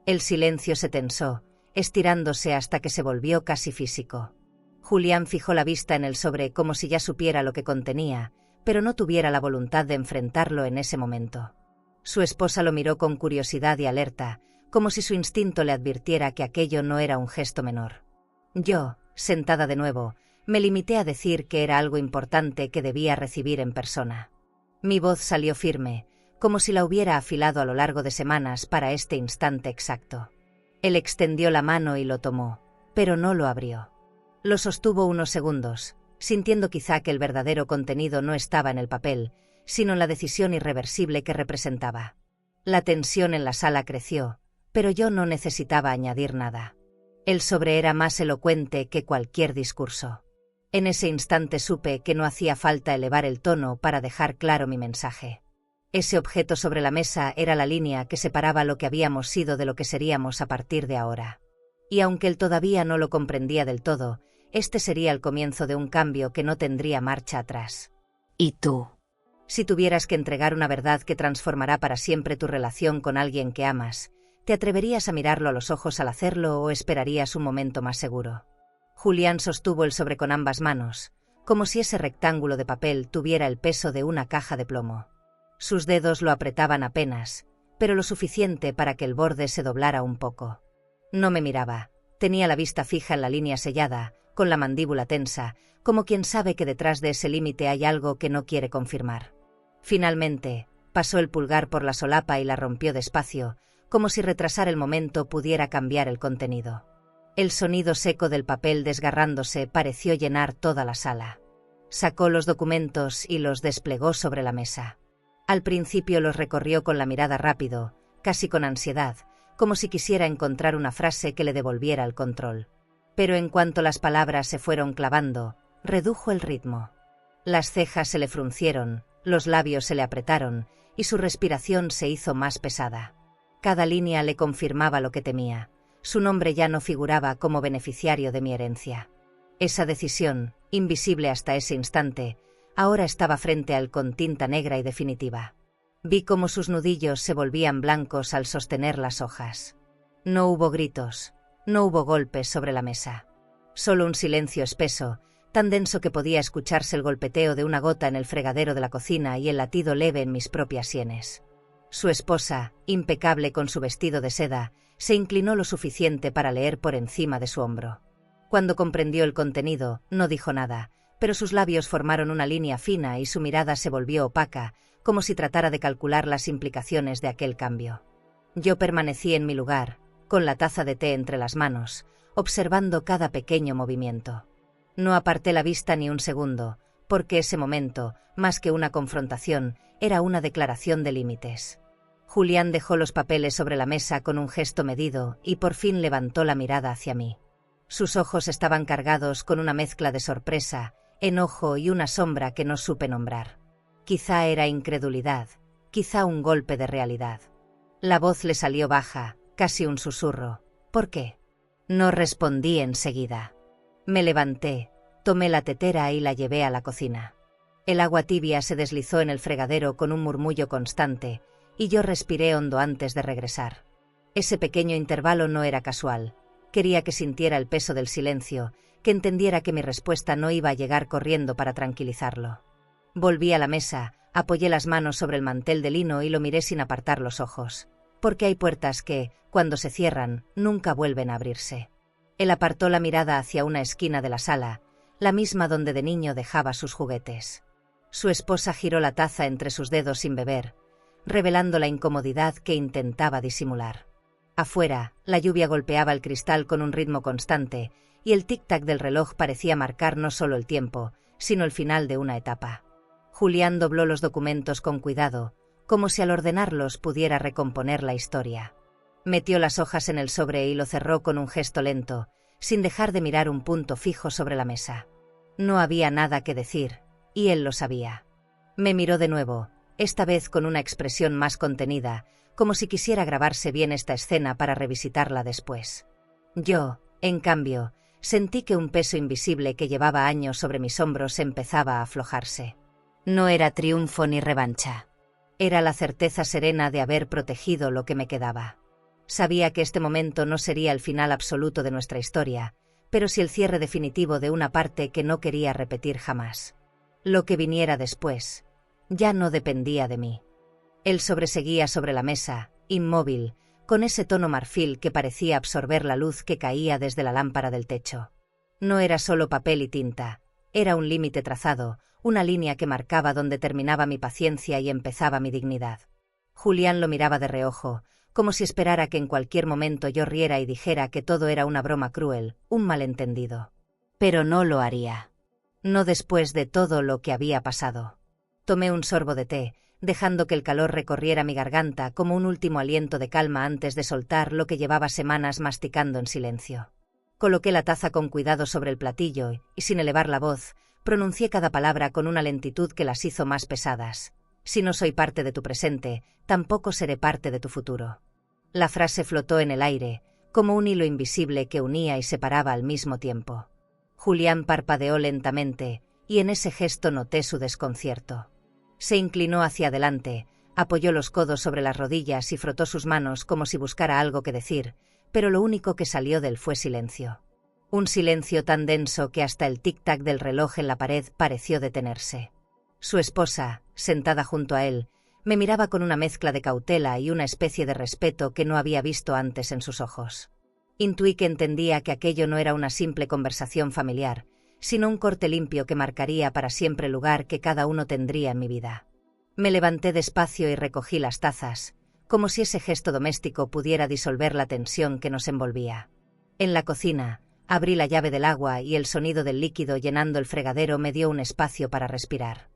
El silencio se tensó, estirándose hasta que se volvió casi físico. Julián fijó la vista en el sobre como si ya supiera lo que contenía, pero no tuviera la voluntad de enfrentarlo en ese momento. Su esposa lo miró con curiosidad y alerta, como si su instinto le advirtiera que aquello no era un gesto menor. Yo, sentada de nuevo, me limité a decir que era algo importante que debía recibir en persona. Mi voz salió firme, como si la hubiera afilado a lo largo de semanas para este instante exacto. Él extendió la mano y lo tomó, pero no lo abrió. Lo sostuvo unos segundos, sintiendo quizá que el verdadero contenido no estaba en el papel, sino en la decisión irreversible que representaba. La tensión en la sala creció, pero yo no necesitaba añadir nada. El sobre era más elocuente que cualquier discurso. En ese instante supe que no hacía falta elevar el tono para dejar claro mi mensaje. Ese objeto sobre la mesa era la línea que separaba lo que habíamos sido de lo que seríamos a partir de ahora. Y aunque él todavía no lo comprendía del todo, este sería el comienzo de un cambio que no tendría marcha atrás. ¿Y tú? Si tuvieras que entregar una verdad que transformará para siempre tu relación con alguien que amas, ¿te atreverías a mirarlo a los ojos al hacerlo o esperarías un momento más seguro? Julián sostuvo el sobre con ambas manos, como si ese rectángulo de papel tuviera el peso de una caja de plomo. Sus dedos lo apretaban apenas, pero lo suficiente para que el borde se doblara un poco. No me miraba, tenía la vista fija en la línea sellada, con la mandíbula tensa, como quien sabe que detrás de ese límite hay algo que no quiere confirmar. Finalmente, pasó el pulgar por la solapa y la rompió despacio, como si retrasar el momento pudiera cambiar el contenido. El sonido seco del papel desgarrándose pareció llenar toda la sala. Sacó los documentos y los desplegó sobre la mesa. Al principio los recorrió con la mirada rápido, casi con ansiedad, como si quisiera encontrar una frase que le devolviera el control. Pero en cuanto las palabras se fueron clavando, redujo el ritmo. Las cejas se le fruncieron, los labios se le apretaron, y su respiración se hizo más pesada. Cada línea le confirmaba lo que temía. Su nombre ya no figuraba como beneficiario de mi herencia. Esa decisión, invisible hasta ese instante, ahora estaba frente a él con tinta negra y definitiva. Vi cómo sus nudillos se volvían blancos al sostener las hojas. No hubo gritos, no hubo golpes sobre la mesa. Solo un silencio espeso, tan denso que podía escucharse el golpeteo de una gota en el fregadero de la cocina y el latido leve en mis propias sienes. Su esposa, impecable con su vestido de seda, se inclinó lo suficiente para leer por encima de su hombro. Cuando comprendió el contenido, no dijo nada, pero sus labios formaron una línea fina y su mirada se volvió opaca, como si tratara de calcular las implicaciones de aquel cambio. Yo permanecí en mi lugar, con la taza de té entre las manos, observando cada pequeño movimiento. No aparté la vista ni un segundo, porque ese momento, más que una confrontación, era una declaración de límites. Julián dejó los papeles sobre la mesa con un gesto medido y por fin levantó la mirada hacia mí. Sus ojos estaban cargados con una mezcla de sorpresa, enojo y una sombra que no supe nombrar. Quizá era incredulidad, quizá un golpe de realidad. La voz le salió baja, casi un susurro. ¿Por qué? No respondí enseguida. Me levanté, tomé la tetera y la llevé a la cocina. El agua tibia se deslizó en el fregadero con un murmullo constante, y yo respiré hondo antes de regresar. Ese pequeño intervalo no era casual. Quería que sintiera el peso del silencio, que entendiera que mi respuesta no iba a llegar corriendo para tranquilizarlo. Volví a la mesa, apoyé las manos sobre el mantel de lino y lo miré sin apartar los ojos. Porque hay puertas que, cuando se cierran, nunca vuelven a abrirse. Él apartó la mirada hacia una esquina de la sala, la misma donde de niño dejaba sus juguetes. Su esposa giró la taza entre sus dedos sin beber, revelando la incomodidad que intentaba disimular. Afuera, la lluvia golpeaba el cristal con un ritmo constante, y el tic-tac del reloj parecía marcar no solo el tiempo, sino el final de una etapa. Julián dobló los documentos con cuidado, como si al ordenarlos pudiera recomponer la historia. Metió las hojas en el sobre y lo cerró con un gesto lento, sin dejar de mirar un punto fijo sobre la mesa. No había nada que decir, y él lo sabía. Me miró de nuevo, esta vez con una expresión más contenida, como si quisiera grabarse bien esta escena para revisitarla después. Yo, en cambio, sentí que un peso invisible que llevaba años sobre mis hombros empezaba a aflojarse. No era triunfo ni revancha. Era la certeza serena de haber protegido lo que me quedaba. Sabía que este momento no sería el final absoluto de nuestra historia, pero sí el cierre definitivo de una parte que no quería repetir jamás. Lo que viniera después ya no dependía de mí. Él sobreseguía sobre la mesa, inmóvil, con ese tono marfil que parecía absorber la luz que caía desde la lámpara del techo. No era solo papel y tinta, era un límite trazado, una línea que marcaba donde terminaba mi paciencia y empezaba mi dignidad. Julián lo miraba de reojo, como si esperara que en cualquier momento yo riera y dijera que todo era una broma cruel, un malentendido. Pero no lo haría. No después de todo lo que había pasado. Tomé un sorbo de té, dejando que el calor recorriera mi garganta como un último aliento de calma antes de soltar lo que llevaba semanas masticando en silencio. Coloqué la taza con cuidado sobre el platillo y, sin elevar la voz, pronuncié cada palabra con una lentitud que las hizo más pesadas. Si no soy parte de tu presente, tampoco seré parte de tu futuro. La frase flotó en el aire, como un hilo invisible que unía y separaba al mismo tiempo. Julián parpadeó lentamente, y en ese gesto noté su desconcierto. Se inclinó hacia adelante, apoyó los codos sobre las rodillas y frotó sus manos como si buscara algo que decir, pero lo único que salió de él fue silencio. Un silencio tan denso que hasta el tic-tac del reloj en la pared pareció detenerse. Su esposa, sentada junto a él, me miraba con una mezcla de cautela y una especie de respeto que no había visto antes en sus ojos. Intuí que entendía que aquello no era una simple conversación familiar, sino un corte limpio que marcaría para siempre el lugar que cada uno tendría en mi vida. Me levanté despacio y recogí las tazas, como si ese gesto doméstico pudiera disolver la tensión que nos envolvía. En la cocina, abrí la llave del agua y el sonido del líquido llenando el fregadero me dio un espacio para respirar.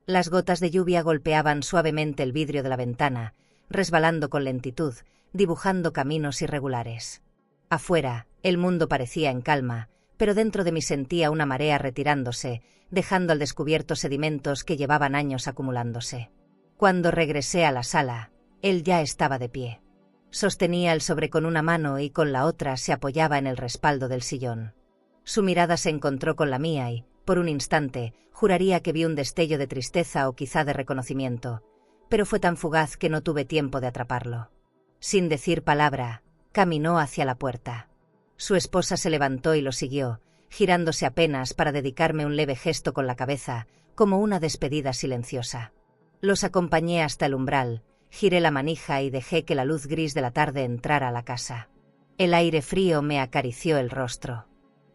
Las gotas de lluvia golpeaban suavemente el vidrio de la ventana, resbalando con lentitud, dibujando caminos irregulares. Afuera, el mundo parecía en calma, pero dentro de mí sentía una marea retirándose, dejando al descubierto sedimentos que llevaban años acumulándose. Cuando regresé a la sala, él ya estaba de pie. Sostenía el sobre con una mano y con la otra se apoyaba en el respaldo del sillón. Su mirada se encontró con la mía y, por un instante, juraría que vi un destello de tristeza o quizá de reconocimiento, pero fue tan fugaz que no tuve tiempo de atraparlo. Sin decir palabra, caminó hacia la puerta. Su esposa se levantó y lo siguió, girándose apenas para dedicarme un leve gesto con la cabeza, como una despedida silenciosa. Los acompañé hasta el umbral, giré la manija y dejé que la luz gris de la tarde entrara a la casa. El aire frío me acarició el rostro.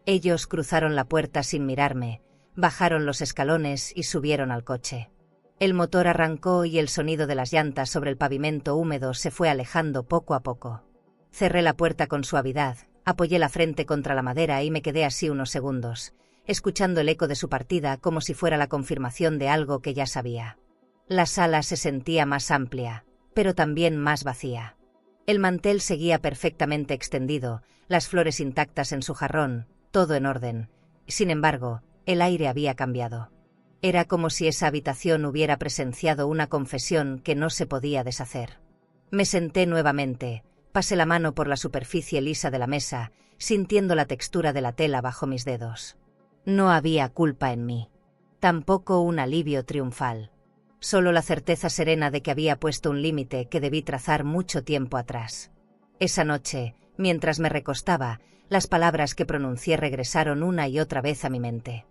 Ellos cruzaron la puerta sin mirarme, bajaron los escalones y subieron al coche. El motor arrancó y el sonido de las llantas sobre el pavimento húmedo se fue alejando poco a poco. Cerré la puerta con suavidad, apoyé la frente contra la madera y me quedé así unos segundos, escuchando el eco de su partida como si fuera la confirmación de algo que ya sabía. La sala se sentía más amplia, pero también más vacía. El mantel seguía perfectamente extendido, las flores intactas en su jarrón, todo en orden. Sin embargo, el aire había cambiado. Era como si esa habitación hubiera presenciado una confesión que no se podía deshacer. Me senté nuevamente, pasé la mano por la superficie lisa de la mesa, sintiendo la textura de la tela bajo mis dedos. No había culpa en mí. Tampoco un alivio triunfal. Solo la certeza serena de que había puesto un límite que debí trazar mucho tiempo atrás. Esa noche, mientras me recostaba, las palabras que pronuncié regresaron una y otra vez a mi mente.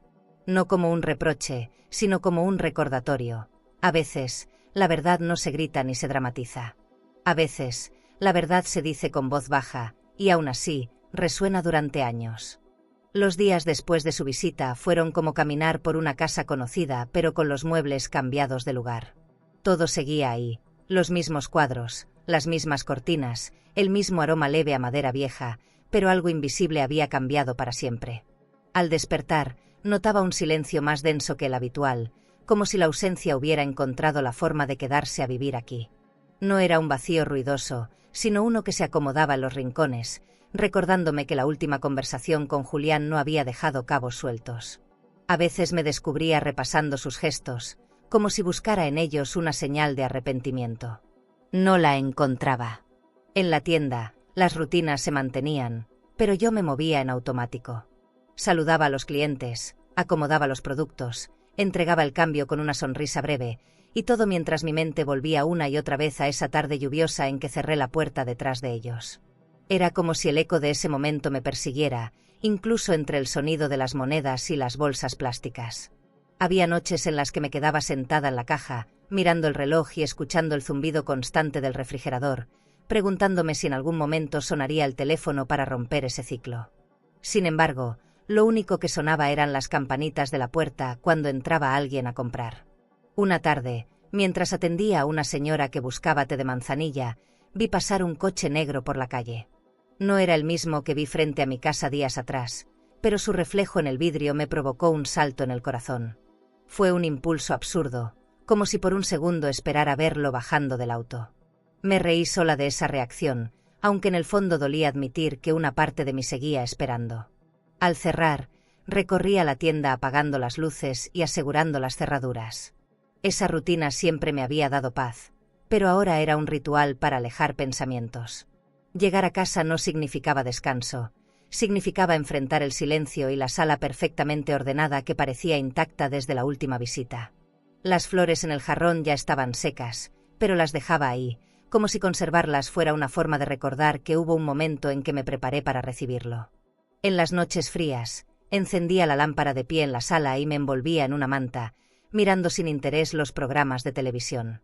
No como un reproche, sino como un recordatorio. A veces, la verdad no se grita ni se dramatiza. A veces, la verdad se dice con voz baja, y aún así, resuena durante años. Los días después de su visita fueron como caminar por una casa conocida, pero con los muebles cambiados de lugar. Todo seguía ahí, los mismos cuadros, las mismas cortinas, el mismo aroma leve a madera vieja, pero algo invisible había cambiado para siempre. Al despertar, notaba un silencio más denso que el habitual, como si la ausencia hubiera encontrado la forma de quedarse a vivir aquí. No era un vacío ruidoso, sino uno que se acomodaba en los rincones, recordándome que la última conversación con Julián no había dejado cabos sueltos. A veces me descubría repasando sus gestos, como si buscara en ellos una señal de arrepentimiento. No la encontraba. En la tienda, las rutinas se mantenían, pero yo me movía en automático. Saludaba a los clientes, acomodaba los productos, entregaba el cambio con una sonrisa breve, y todo mientras mi mente volvía una y otra vez a esa tarde lluviosa en que cerré la puerta detrás de ellos. Era como si el eco de ese momento me persiguiera, incluso entre el sonido de las monedas y las bolsas plásticas. Había noches en las que me quedaba sentada en la caja, mirando el reloj y escuchando el zumbido constante del refrigerador, preguntándome si en algún momento sonaría el teléfono para romper ese ciclo. Sin embargo, lo único que sonaba eran las campanitas de la puerta cuando entraba alguien a comprar. Una tarde, mientras atendía a una señora que buscaba té de manzanilla, vi pasar un coche negro por la calle. No era el mismo que vi frente a mi casa días atrás, pero su reflejo en el vidrio me provocó un salto en el corazón. Fue un impulso absurdo, como si por un segundo esperara verlo bajando del auto. Me reí sola de esa reacción, aunque en el fondo dolía admitir que una parte de mí seguía esperando. Al cerrar, recorría la tienda apagando las luces y asegurando las cerraduras. Esa rutina siempre me había dado paz, pero ahora era un ritual para alejar pensamientos. Llegar a casa no significaba descanso, significaba enfrentar el silencio y la sala perfectamente ordenada que parecía intacta desde la última visita. Las flores en el jarrón ya estaban secas, pero las dejaba ahí, como si conservarlas fuera una forma de recordar que hubo un momento en que me preparé para recibirlo. En las noches frías, encendía la lámpara de pie en la sala y me envolvía en una manta, mirando sin interés los programas de televisión.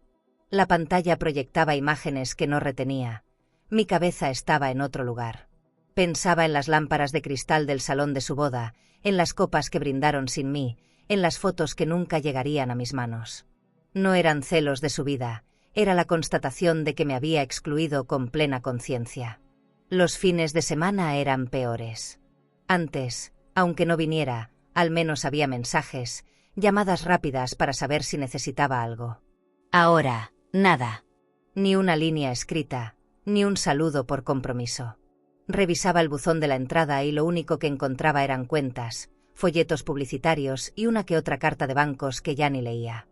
La pantalla proyectaba imágenes que no retenía. Mi cabeza estaba en otro lugar. Pensaba en las lámparas de cristal del salón de su boda, en las copas que brindaron sin mí, en las fotos que nunca llegarían a mis manos. No eran celos de su vida, era la constatación de que me había excluido con plena conciencia. Los fines de semana eran peores. Antes, aunque no viniera, al menos había mensajes, llamadas rápidas para saber si necesitaba algo. Ahora, nada. Ni una línea escrita, ni un saludo por compromiso. Revisaba el buzón de la entrada y lo único que encontraba eran cuentas, folletos publicitarios y una que otra carta de bancos que ya ni leía.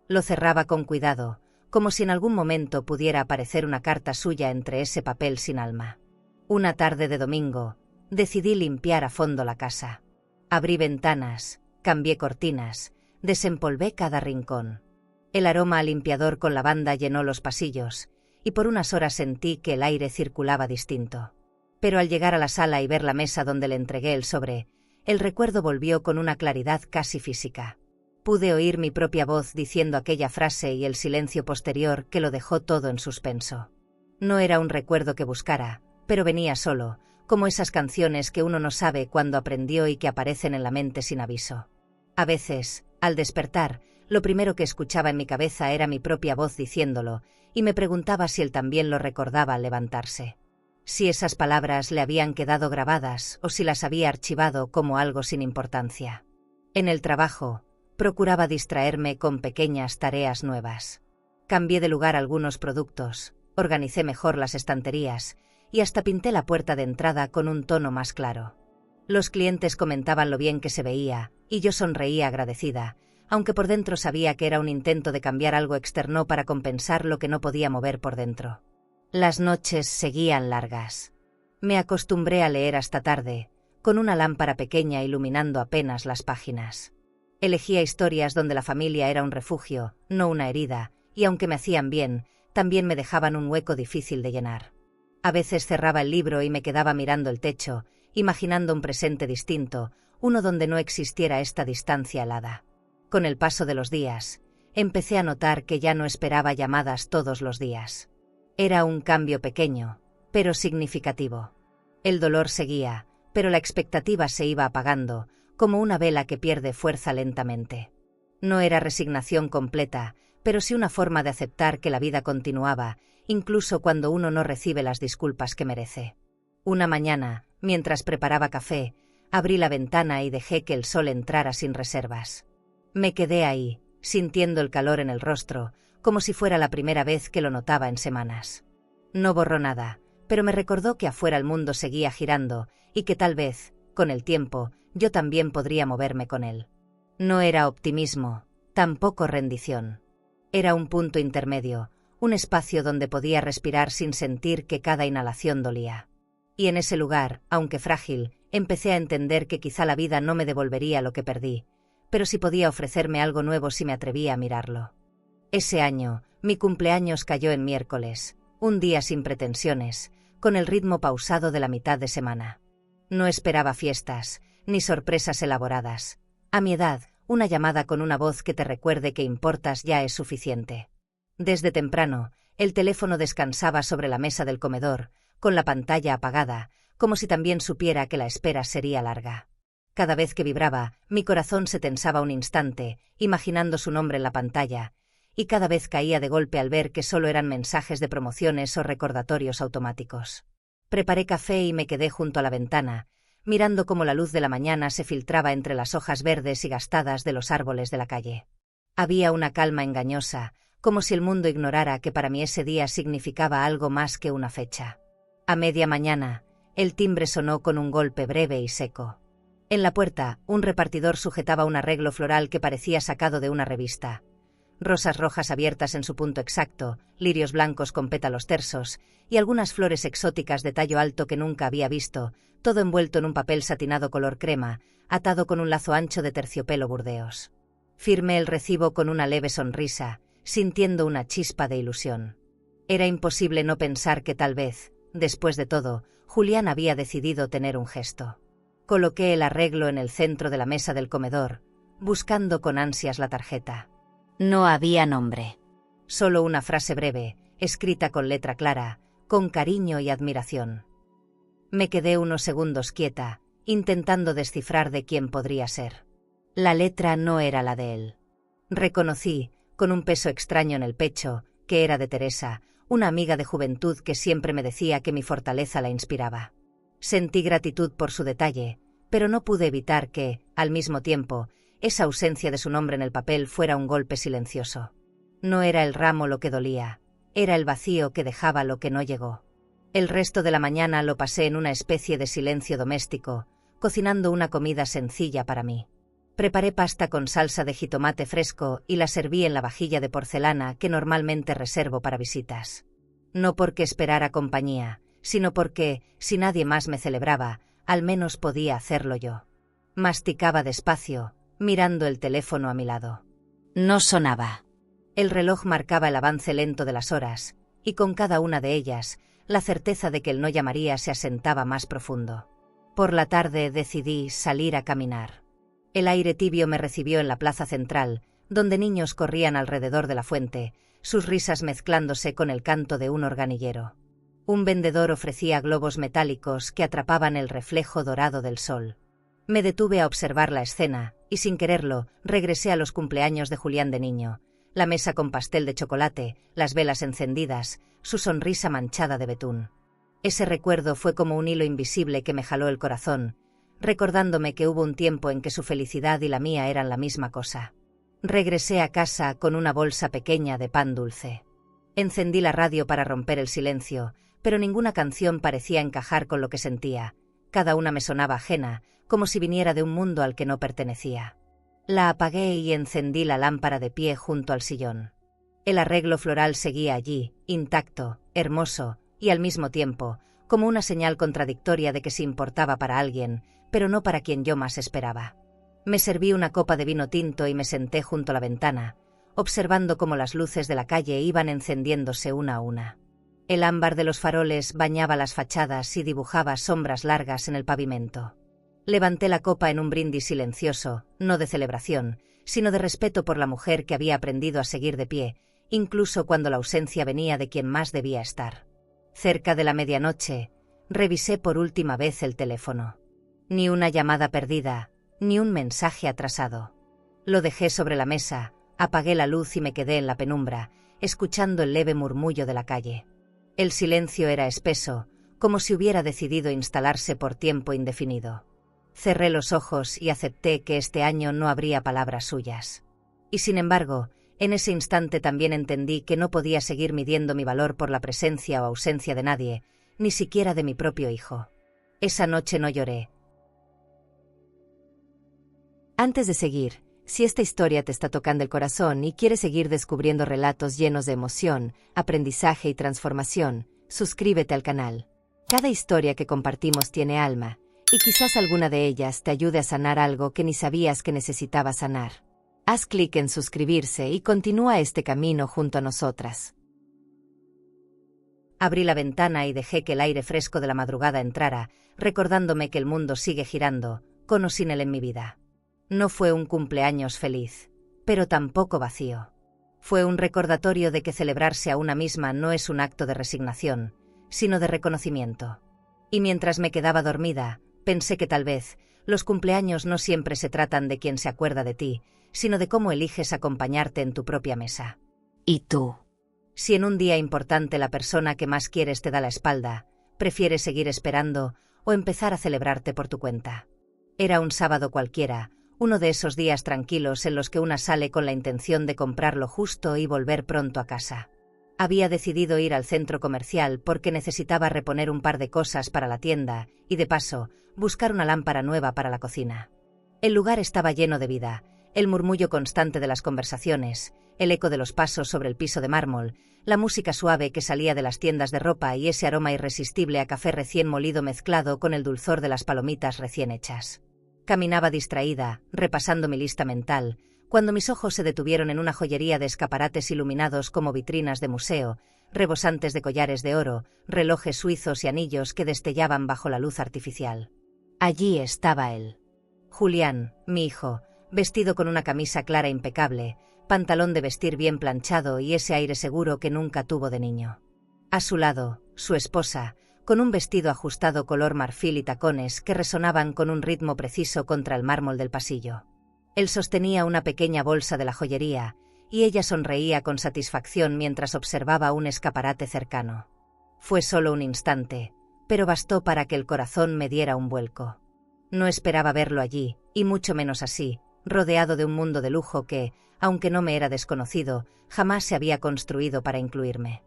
Lo cerraba con cuidado, como si en algún momento pudiera aparecer una carta suya entre ese papel sin alma. Una tarde de domingo, decidí limpiar a fondo la casa. Abrí ventanas, cambié cortinas, desempolvé cada rincón. El aroma a limpiador con lavanda llenó los pasillos, y por unas horas sentí que el aire circulaba distinto. Pero al llegar a la sala y ver la mesa donde le entregué el sobre, el recuerdo volvió con una claridad casi física. Pude oír mi propia voz diciendo aquella frase y el silencio posterior que lo dejó todo en suspenso. No era un recuerdo que buscara, pero venía solo, como esas canciones que uno no sabe cuándo aprendió y que aparecen en la mente sin aviso. A veces, al despertar, lo primero que escuchaba en mi cabeza era mi propia voz diciéndolo, y me preguntaba si él también lo recordaba al levantarse. Si esas palabras le habían quedado grabadas o si las había archivado como algo sin importancia. En el trabajo, procuraba distraerme con pequeñas tareas nuevas. Cambié de lugar algunos productos, organicé mejor las estanterías y hasta pinté la puerta de entrada con un tono más claro. Los clientes comentaban lo bien que se veía, y yo sonreía agradecida, aunque por dentro sabía que era un intento de cambiar algo externo para compensar lo que no podía mover por dentro. Las noches seguían largas. Me acostumbré a leer hasta tarde, con una lámpara pequeña iluminando apenas las páginas. Elegía historias donde la familia era un refugio, no una herida, y aunque me hacían bien, también me dejaban un hueco difícil de llenar. A veces cerraba el libro y me quedaba mirando el techo, imaginando un presente distinto, uno donde no existiera esta distancia helada. Con el paso de los días, empecé a notar que ya no esperaba llamadas todos los días. Era un cambio pequeño, pero significativo. El dolor seguía, pero la expectativa se iba apagando, como una vela que pierde fuerza lentamente. No era resignación completa, pero sí una forma de aceptar que la vida continuaba, incluso cuando uno no recibe las disculpas que merece. Una mañana, mientras preparaba café, abrí la ventana y dejé que el sol entrara sin reservas. Me quedé ahí, sintiendo el calor en el rostro, como si fuera la primera vez que lo notaba en semanas. No borró nada, pero me recordó que afuera el mundo seguía girando y que tal vez, con el tiempo, yo también podría moverme con él. No era optimismo, tampoco rendición. Era un punto intermedio, un espacio donde podía respirar sin sentir que cada inhalación dolía. Y en ese lugar, aunque frágil, empecé a entender que quizá la vida no me devolvería lo que perdí, pero sí podía ofrecerme algo nuevo si me atrevía a mirarlo. Ese año, mi cumpleaños cayó en miércoles, un día sin pretensiones, con el ritmo pausado de la mitad de semana. No esperaba fiestas, ni sorpresas elaboradas. A mi edad, una llamada con una voz que te recuerde que importas ya es suficiente. Desde temprano, el teléfono descansaba sobre la mesa del comedor, con la pantalla apagada, como si también supiera que la espera sería larga. Cada vez que vibraba, mi corazón se tensaba un instante, imaginando su nombre en la pantalla, y cada vez caía de golpe al ver que solo eran mensajes de promociones o recordatorios automáticos. Preparé café y me quedé junto a la ventana, mirando cómo la luz de la mañana se filtraba entre las hojas verdes y gastadas de los árboles de la calle. Había una calma engañosa, como si el mundo ignorara que para mí ese día significaba algo más que una fecha. A media mañana, el timbre sonó con un golpe breve y seco. En la puerta, un repartidor sujetaba un arreglo floral que parecía sacado de una revista. Rosas rojas abiertas en su punto exacto, lirios blancos con pétalos tersos, y algunas flores exóticas de tallo alto que nunca había visto, todo envuelto en un papel satinado color crema, atado con un lazo ancho de terciopelo burdeos. Firmé el recibo con una leve sonrisa, sintiendo una chispa de ilusión. Era imposible no pensar que tal vez, después de todo, Julián había decidido tener un gesto. Coloqué el arreglo en el centro de la mesa del comedor, buscando con ansias la tarjeta. No había nombre. Solo una frase breve, escrita con letra clara, con cariño y admiración. Me quedé unos segundos quieta, intentando descifrar de quién podría ser. La letra no era la de él. Reconocí, con un peso extraño en el pecho, que era de Teresa, una amiga de juventud que siempre me decía que mi fortaleza la inspiraba. Sentí gratitud por su detalle, pero no pude evitar que, al mismo tiempo, esa ausencia de su nombre en el papel fuera un golpe silencioso. No era el ramo lo que dolía, era el vacío que dejaba lo que no llegó. El resto de la mañana lo pasé en una especie de silencio doméstico, cocinando una comida sencilla para mí. Preparé pasta con salsa de jitomate fresco y la serví en la vajilla de porcelana que normalmente reservo para visitas. No porque esperara compañía, sino porque, si nadie más me celebraba, al menos podía hacerlo yo. Masticaba despacio, mirando el teléfono a mi lado. No sonaba. El reloj marcaba el avance lento de las horas, y con cada una de ellas, la certeza de que el no llamaría se asentaba más profundo. Por la tarde decidí salir a caminar. El aire tibio me recibió en la plaza central, donde niños corrían alrededor de la fuente, sus risas mezclándose con el canto de un organillero. Un vendedor ofrecía globos metálicos que atrapaban el reflejo dorado del sol. Me detuve a observar la escena, y sin quererlo, regresé a los cumpleaños de Julián de niño, la mesa con pastel de chocolate, las velas encendidas, su sonrisa manchada de betún. Ese recuerdo fue como un hilo invisible que me jaló el corazón, recordándome que hubo un tiempo en que su felicidad y la mía eran la misma cosa. Regresé a casa con una bolsa pequeña de pan dulce. Encendí la radio para romper el silencio, pero ninguna canción parecía encajar con lo que sentía. Cada una me sonaba ajena, como si viniera de un mundo al que no pertenecía. La apagué y encendí la lámpara de pie junto al sillón. El arreglo floral seguía allí, intacto, hermoso, y al mismo tiempo, como una señal contradictoria de que se importaba para alguien, pero no para quien yo más esperaba. Me serví una copa de vino tinto y me senté junto a la ventana, observando cómo las luces de la calle iban encendiéndose una a una. El ámbar de los faroles bañaba las fachadas y dibujaba sombras largas en el pavimento. Levanté la copa en un brindis silencioso, no de celebración, sino de respeto por la mujer que había aprendido a seguir de pie, incluso cuando la ausencia venía de quien más debía estar. Cerca de la medianoche, revisé por última vez el teléfono. Ni una llamada perdida, ni un mensaje atrasado. Lo dejé sobre la mesa, apagué la luz y me quedé en la penumbra, escuchando el leve murmullo de la calle. El silencio era espeso, como si hubiera decidido instalarse por tiempo indefinido. Cerré los ojos y acepté que este año no habría palabras suyas. Y sin embargo, en ese instante también entendí que no podía seguir midiendo mi valor por la presencia o ausencia de nadie, ni siquiera de mi propio hijo. Esa noche no lloré. Antes de seguir, Si esta historia te está tocando el corazón y quieres seguir descubriendo relatos llenos de emoción, aprendizaje y transformación, suscríbete al canal. Cada historia que compartimos tiene alma, y quizás alguna de ellas te ayude a sanar algo que ni sabías que necesitabas sanar. Haz clic en suscribirse y continúa este camino junto a nosotras. Abrí la ventana y dejé que el aire fresco de la madrugada entrara, recordándome que el mundo sigue girando, con o sin él en mi vida. No fue un cumpleaños feliz, pero tampoco vacío. Fue un recordatorio de que celebrarse a una misma no es un acto de resignación, sino de reconocimiento. Y mientras me quedaba dormida, pensé que tal vez los cumpleaños no siempre se tratan de quien se acuerda de ti, sino de cómo eliges acompañarte en tu propia mesa. ¿Y tú? Si en un día importante la persona que más quieres te da la espalda, ¿prefieres seguir esperando o empezar a celebrarte por tu cuenta? Era un sábado cualquiera, uno de esos días tranquilos en los que una sale con la intención de comprar lo justo y volver pronto a casa. Había decidido ir al centro comercial porque necesitaba reponer un par de cosas para la tienda y, de paso, buscar una lámpara nueva para la cocina. El lugar estaba lleno de vida, el murmullo constante de las conversaciones, el eco de los pasos sobre el piso de mármol, la música suave que salía de las tiendas de ropa y ese aroma irresistible a café recién molido mezclado con el dulzor de las palomitas recién hechas. Caminaba distraída, repasando mi lista mental, cuando mis ojos se detuvieron en una joyería de escaparates iluminados como vitrinas de museo, rebosantes de collares de oro, relojes suizos y anillos que destellaban bajo la luz artificial. Allí estaba él. Julián, mi hijo, vestido con una camisa clara impecable, pantalón de vestir bien planchado y ese aire seguro que nunca tuvo de niño. A su lado, su esposa, con un vestido ajustado color marfil y tacones que resonaban con un ritmo preciso contra el mármol del pasillo. Él sostenía una pequeña bolsa de la joyería, y ella sonreía con satisfacción mientras observaba un escaparate cercano. Fue solo un instante, pero bastó para que el corazón me diera un vuelco. No esperaba verlo allí, y mucho menos así, rodeado de un mundo de lujo que, aunque no me era desconocido, jamás se había construido para incluirme.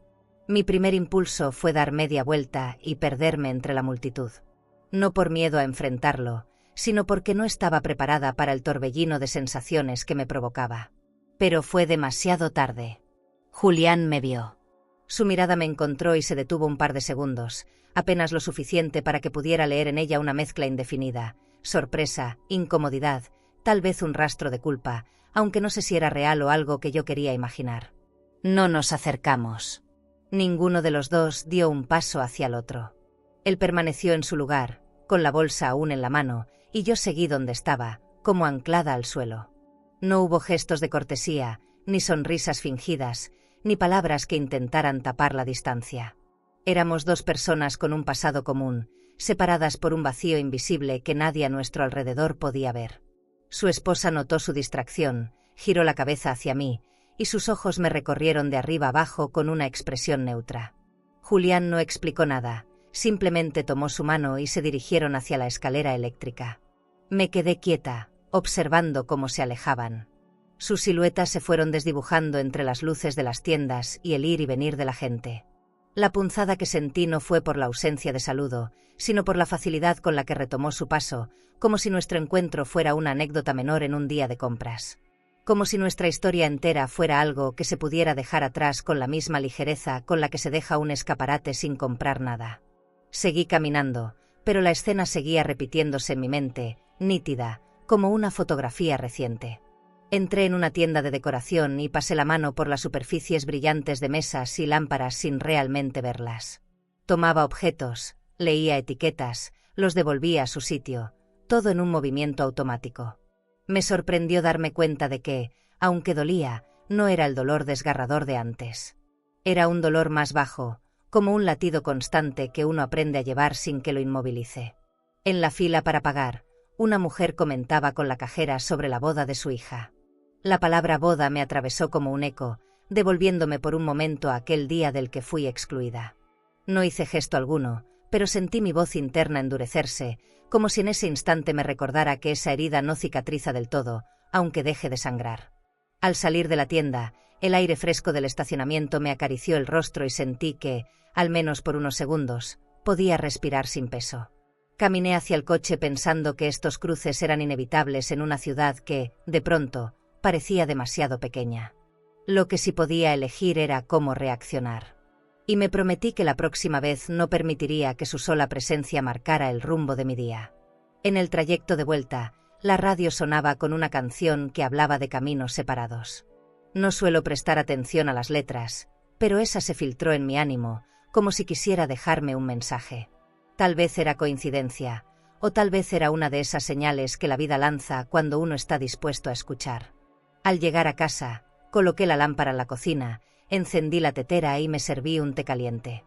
Mi primer impulso fue dar media vuelta y perderme entre la multitud. No por miedo a enfrentarlo, sino porque no estaba preparada para el torbellino de sensaciones que me provocaba. Pero fue demasiado tarde. Julián me vio. Su mirada me encontró y se detuvo un par de segundos, apenas lo suficiente para que pudiera leer en ella una mezcla indefinida, sorpresa, incomodidad, tal vez un rastro de culpa, aunque no sé si era real o algo que yo quería imaginar. No nos acercamos. Ninguno de los dos dio un paso hacia el otro. Él permaneció en su lugar, con la bolsa aún en la mano, y yo seguí donde estaba, como anclada al suelo. No hubo gestos de cortesía, ni sonrisas fingidas, ni palabras que intentaran tapar la distancia. Éramos dos personas con un pasado común, separadas por un vacío invisible que nadie a nuestro alrededor podía ver. Su esposa notó su distracción, giró la cabeza hacia mí, y sus ojos me recorrieron de arriba abajo con una expresión neutra. Julián no explicó nada, simplemente tomó su mano y se dirigieron hacia la escalera eléctrica. Me quedé quieta, observando cómo se alejaban. Sus siluetas se fueron desdibujando entre las luces de las tiendas y el ir y venir de la gente. La punzada que sentí no fue por la ausencia de saludo, sino por la facilidad con la que retomó su paso, como si nuestro encuentro fuera una anécdota menor en un día de compras. Como si nuestra historia entera fuera algo que se pudiera dejar atrás con la misma ligereza con la que se deja un escaparate sin comprar nada. Seguí caminando, pero la escena seguía repitiéndose en mi mente, nítida, como una fotografía reciente. Entré en una tienda de decoración y pasé la mano por las superficies brillantes de mesas y lámparas sin realmente verlas. Tomaba objetos, leía etiquetas, los devolvía a su sitio, todo en un movimiento automático. Me sorprendió darme cuenta de que, aunque dolía, no era el dolor desgarrador de antes. Era un dolor más bajo, como un latido constante que uno aprende a llevar sin que lo inmovilice. En la fila para pagar, una mujer comentaba con la cajera sobre la boda de su hija. La palabra boda me atravesó como un eco, devolviéndome por un momento a aquel día del que fui excluida. No hice gesto alguno, pero sentí mi voz interna endurecerse, como si en ese instante me recordara que esa herida no cicatriza del todo, aunque deje de sangrar. Al salir de la tienda, el aire fresco del estacionamiento me acarició el rostro y sentí que, al menos por unos segundos, podía respirar sin peso. Caminé hacia el coche pensando que estos cruces eran inevitables en una ciudad que, de pronto, parecía demasiado pequeña. Lo que sí podía elegir era cómo reaccionar. Y me prometí que la próxima vez no permitiría que su sola presencia marcara el rumbo de mi día. En el trayecto de vuelta, la radio sonaba con una canción que hablaba de caminos separados. No suelo prestar atención a las letras, pero esa se filtró en mi ánimo, como si quisiera dejarme un mensaje. Tal vez era coincidencia, o tal vez era una de esas señales que la vida lanza cuando uno está dispuesto a escuchar. Al llegar a casa, coloqué la lámpara en la cocina, encendí la tetera y me serví un té caliente.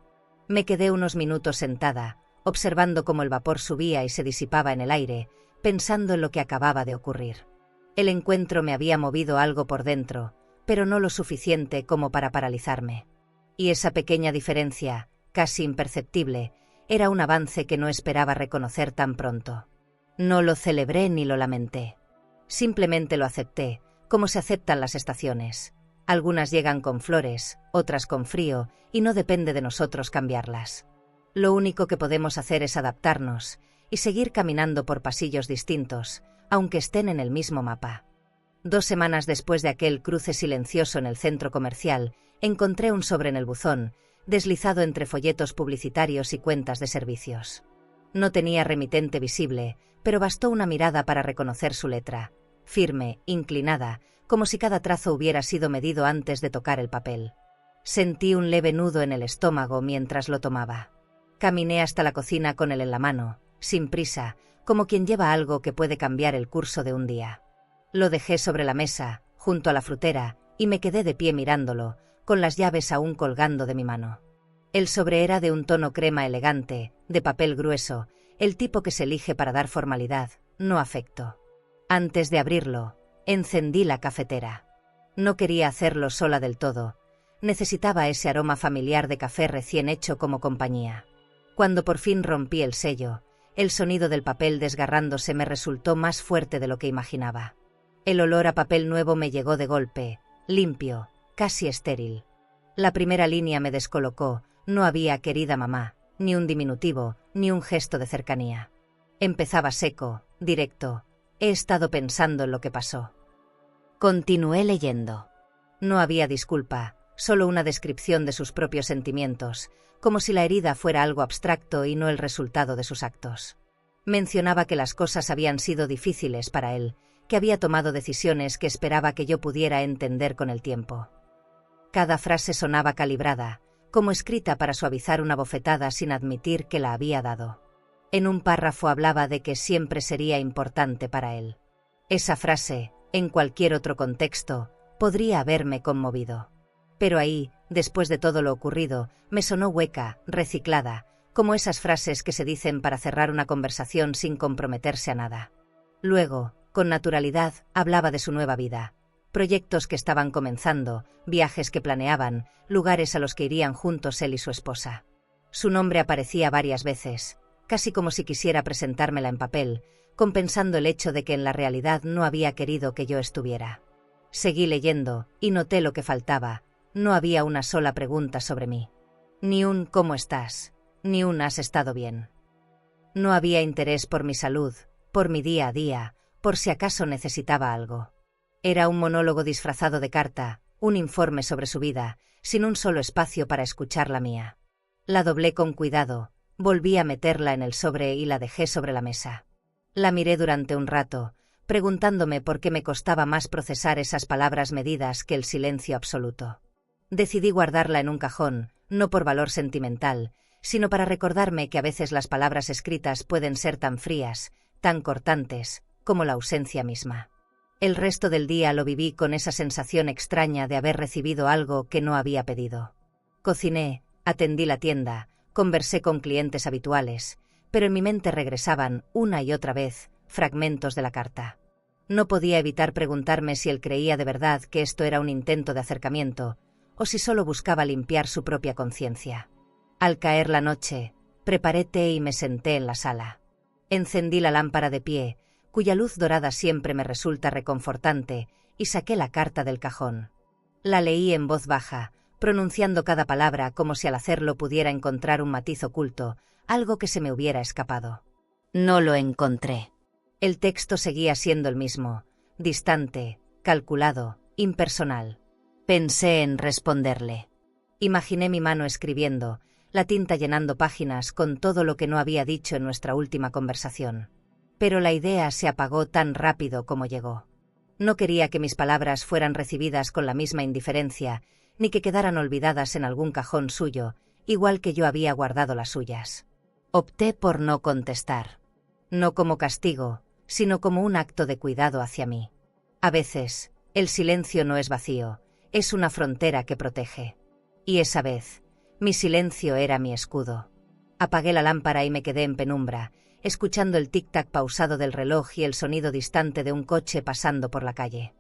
Me quedé unos minutos sentada, observando cómo el vapor subía y se disipaba en el aire, pensando en lo que acababa de ocurrir. El encuentro me había movido algo por dentro, pero no lo suficiente como para paralizarme. Y esa pequeña diferencia, casi imperceptible, era un avance que no esperaba reconocer tan pronto. No lo celebré ni lo lamenté. Simplemente lo acepté, como se aceptan las estaciones. Algunas llegan con flores, otras con frío, y no depende de nosotros cambiarlas. Lo único que podemos hacer es adaptarnos y seguir caminando por pasillos distintos, aunque estén en el mismo mapa. 2 semanas después de aquel cruce silencioso en el centro comercial, encontré un sobre en el buzón, deslizado entre folletos publicitarios y cuentas de servicios. No tenía remitente visible, pero bastó una mirada para reconocer su letra, firme, inclinada, como si cada trazo hubiera sido medido antes de tocar el papel. Sentí un leve nudo en el estómago mientras lo tomaba. Caminé hasta la cocina con él en la mano, sin prisa, como quien lleva algo que puede cambiar el curso de un día. Lo dejé sobre la mesa, junto a la frutera, y me quedé de pie mirándolo, con las llaves aún colgando de mi mano. El sobre era de un tono crema elegante, de papel grueso, el tipo que se elige para dar formalidad, no afecto. Antes de abrirlo, encendí la cafetera. No quería hacerlo sola del todo. Necesitaba ese aroma familiar de café recién hecho como compañía. Cuando por fin rompí el sello, el sonido del papel desgarrándose me resultó más fuerte de lo que imaginaba. El olor a papel nuevo me llegó de golpe, limpio, casi estéril. La primera línea me descolocó, no había querida mamá, ni un diminutivo, ni un gesto de cercanía. Empezaba seco, directo. He estado pensando en lo que pasó. Continué leyendo. No había disculpa, solo una descripción de sus propios sentimientos, como si la herida fuera algo abstracto y no el resultado de sus actos. Mencionaba que las cosas habían sido difíciles para él, que había tomado decisiones que esperaba que yo pudiera entender con el tiempo. Cada frase sonaba calibrada, como escrita para suavizar una bofetada sin admitir que la había dado. En un párrafo hablaba de que siempre sería importante para él. Esa frase, en cualquier otro contexto, podría haberme conmovido. Pero ahí, después de todo lo ocurrido, me sonó hueca, reciclada, como esas frases que se dicen para cerrar una conversación sin comprometerse a nada. Luego, con naturalidad, hablaba de su nueva vida. Proyectos que estaban comenzando, viajes que planeaban, lugares a los que irían juntos él y su esposa. Su nombre aparecía varias veces, casi como si quisiera presentármela en papel, compensando el hecho de que en la realidad no había querido que yo estuviera. Seguí leyendo, y noté lo que faltaba. No había una sola pregunta sobre mí. Ni un ¿cómo estás?, ni un ¿has estado bien? No había interés por mi salud, por mi día a día, por si acaso necesitaba algo. Era un monólogo disfrazado de carta, un informe sobre su vida, sin un solo espacio para escuchar la mía. La doblé con cuidado, volví a meterla en el sobre y la dejé sobre la mesa. La miré durante un rato, preguntándome por qué me costaba más procesar esas palabras medidas que el silencio absoluto. Decidí guardarla en un cajón, no por valor sentimental, sino para recordarme que a veces las palabras escritas pueden ser tan frías, tan cortantes, como la ausencia misma. El resto del día lo viví con esa sensación extraña de haber recibido algo que no había pedido. Cociné, atendí la tienda, conversé con clientes habituales, pero en mi mente regresaban, una y otra vez, fragmentos de la carta. No podía evitar preguntarme si él creía de verdad que esto era un intento de acercamiento, o si solo buscaba limpiar su propia conciencia. Al caer la noche, preparé té y me senté en la sala. Encendí la lámpara de pie, cuya luz dorada siempre me resulta reconfortante, y saqué la carta del cajón. La leí en voz baja, pronunciando cada palabra como si al hacerlo pudiera encontrar un matiz oculto, algo que se me hubiera escapado. No lo encontré. El texto seguía siendo el mismo, distante, calculado, impersonal. Pensé en responderle. Imaginé mi mano escribiendo, la tinta llenando páginas con todo lo que no había dicho en nuestra última conversación. Pero la idea se apagó tan rápido como llegó. No quería que mis palabras fueran recibidas con la misma indiferencia, ni que quedaran olvidadas en algún cajón suyo, igual que yo había guardado las suyas. Opté por no contestar. No como castigo, sino como un acto de cuidado hacia mí. A veces, el silencio no es vacío, es una frontera que protege. Y esa vez, mi silencio era mi escudo. Apagué la lámpara y me quedé en penumbra, escuchando el tic-tac pausado del reloj y el sonido distante de un coche pasando por la calle.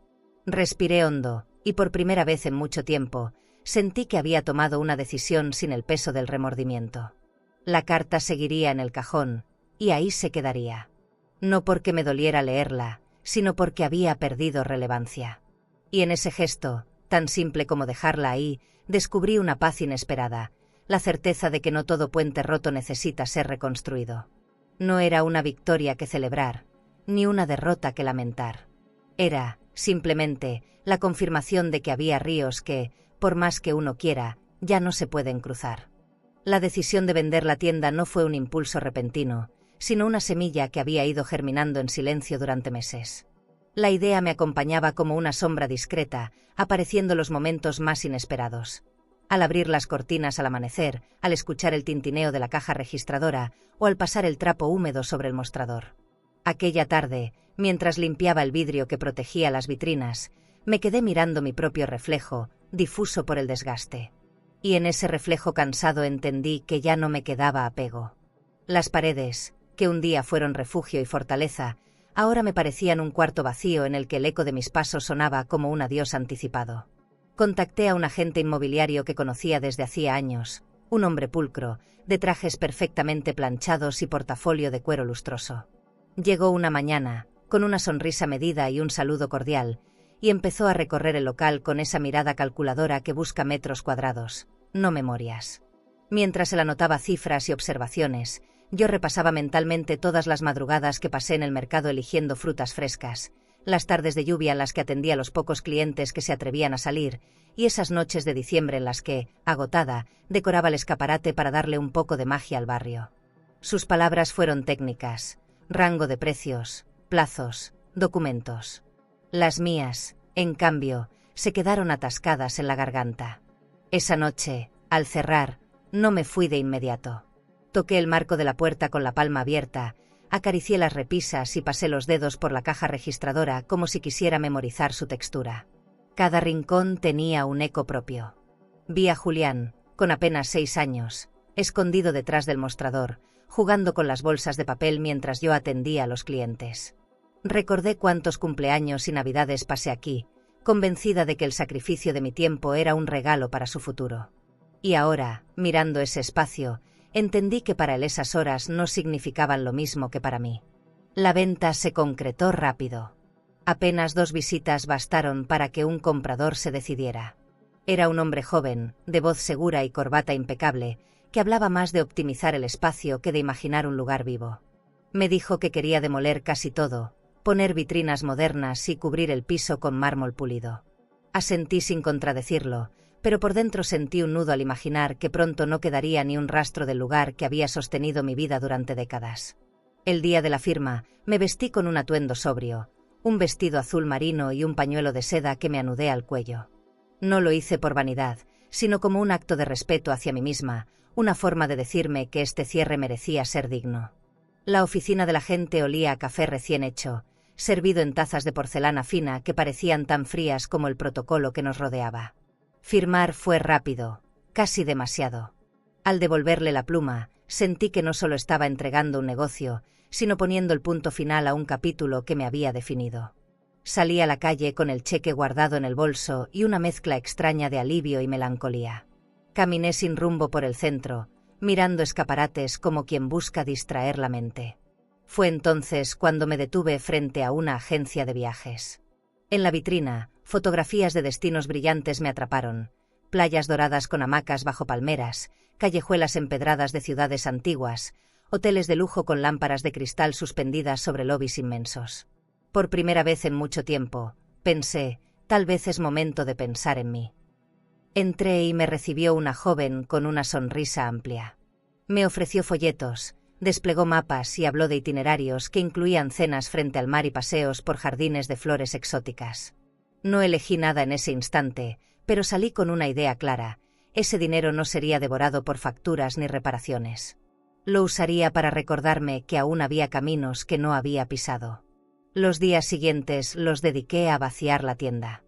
Respiré hondo, y por primera vez en mucho tiempo, sentí que había tomado una decisión sin el peso del remordimiento. La carta seguiría en el cajón, y ahí se quedaría. No porque me doliera leerla, sino porque había perdido relevancia. Y en ese gesto, tan simple como dejarla ahí, descubrí una paz inesperada, la certeza de que no todo puente roto necesita ser reconstruido. No era una victoria que celebrar, ni una derrota que lamentar. Era, simplemente, la confirmación de que había ríos que, por más que uno quiera, ya no se pueden cruzar. La decisión de vender la tienda no fue un impulso repentino, sino una semilla que había ido germinando en silencio durante meses. La idea me acompañaba como una sombra discreta, apareciendo en los momentos más inesperados. Al abrir las cortinas al amanecer, al escuchar el tintineo de la caja registradora o al pasar el trapo húmedo sobre el mostrador. Aquella tarde, mientras limpiaba el vidrio que protegía las vitrinas, me quedé mirando mi propio reflejo, difuso por el desgaste. Y en ese reflejo cansado entendí que ya no me quedaba apego. Las paredes, que un día fueron refugio y fortaleza, ahora me parecían un cuarto vacío en el que el eco de mis pasos sonaba como un adiós anticipado. Contacté a un agente inmobiliario que conocía desde hacía años, un hombre pulcro, de trajes perfectamente planchados y portafolio de cuero lustroso. Llegó una mañana, con una sonrisa medida y un saludo cordial, y empezó a recorrer el local con esa mirada calculadora que busca metros cuadrados, no memorias. Mientras él anotaba cifras y observaciones, yo repasaba mentalmente todas las madrugadas que pasé en el mercado eligiendo frutas frescas, las tardes de lluvia en las que atendía a los pocos clientes que se atrevían a salir, y esas noches de diciembre en las que, agotada, decoraba el escaparate para darle un poco de magia al barrio. Sus palabras fueron técnicas, rango de precios, plazos, documentos. Las mías, en cambio, se quedaron atascadas en la garganta. Esa noche, al cerrar, no me fui de inmediato. Toqué el marco de la puerta con la palma abierta, acaricié las repisas y pasé los dedos por la caja registradora como si quisiera memorizar su textura. Cada rincón tenía un eco propio. Vi a Julián, con apenas 6 años, escondido detrás del mostrador, jugando con las bolsas de papel mientras yo atendía a los clientes. Recordé cuántos cumpleaños y navidades pasé aquí, convencida de que el sacrificio de mi tiempo era un regalo para su futuro. Y ahora, mirando ese espacio, entendí que para él esas horas no significaban lo mismo que para mí. La venta se concretó rápido. Apenas 2 visitas bastaron para que un comprador se decidiera. Era un hombre joven, de voz segura y corbata impecable, que hablaba más de optimizar el espacio que de imaginar un lugar vivo. Me dijo que quería demoler casi todo, poner vitrinas modernas y cubrir el piso con mármol pulido. Asentí sin contradecirlo, pero por dentro sentí un nudo al imaginar que pronto no quedaría ni un rastro del lugar que había sostenido mi vida durante décadas. El día de la firma, me vestí con un atuendo sobrio, un vestido azul marino y un pañuelo de seda que me anudé al cuello. No lo hice por vanidad, sino como un acto de respeto hacia mí misma, una forma de decirme que este cierre merecía ser digno. La oficina de la gente olía a café recién hecho, servido en tazas de porcelana fina que parecían tan frías como el protocolo que nos rodeaba. Firmar fue rápido, casi demasiado. Al devolverle la pluma, sentí que no solo estaba entregando un negocio, sino poniendo el punto final a un capítulo que me había definido. Salí a la calle con el cheque guardado en el bolso y una mezcla extraña de alivio y melancolía. Caminé sin rumbo por el centro, mirando escaparates como quien busca distraer la mente. Fue entonces cuando me detuve frente a una agencia de viajes. En la vitrina, fotografías de destinos brillantes me atraparon, playas doradas con hamacas bajo palmeras, callejuelas empedradas de ciudades antiguas, hoteles de lujo con lámparas de cristal suspendidas sobre lobbies inmensos. Por primera vez en mucho tiempo, pensé, tal vez es momento de pensar en mí. Entré y me recibió una joven con una sonrisa amplia. Me ofreció folletos, desplegó mapas y habló de itinerarios que incluían cenas frente al mar y paseos por jardines de flores exóticas. No elegí nada en ese instante, pero salí con una idea clara: ese dinero no sería devorado por facturas ni reparaciones. Lo usaría para recordarme que aún había caminos que no había pisado. Los días siguientes los dediqué a vaciar la tienda.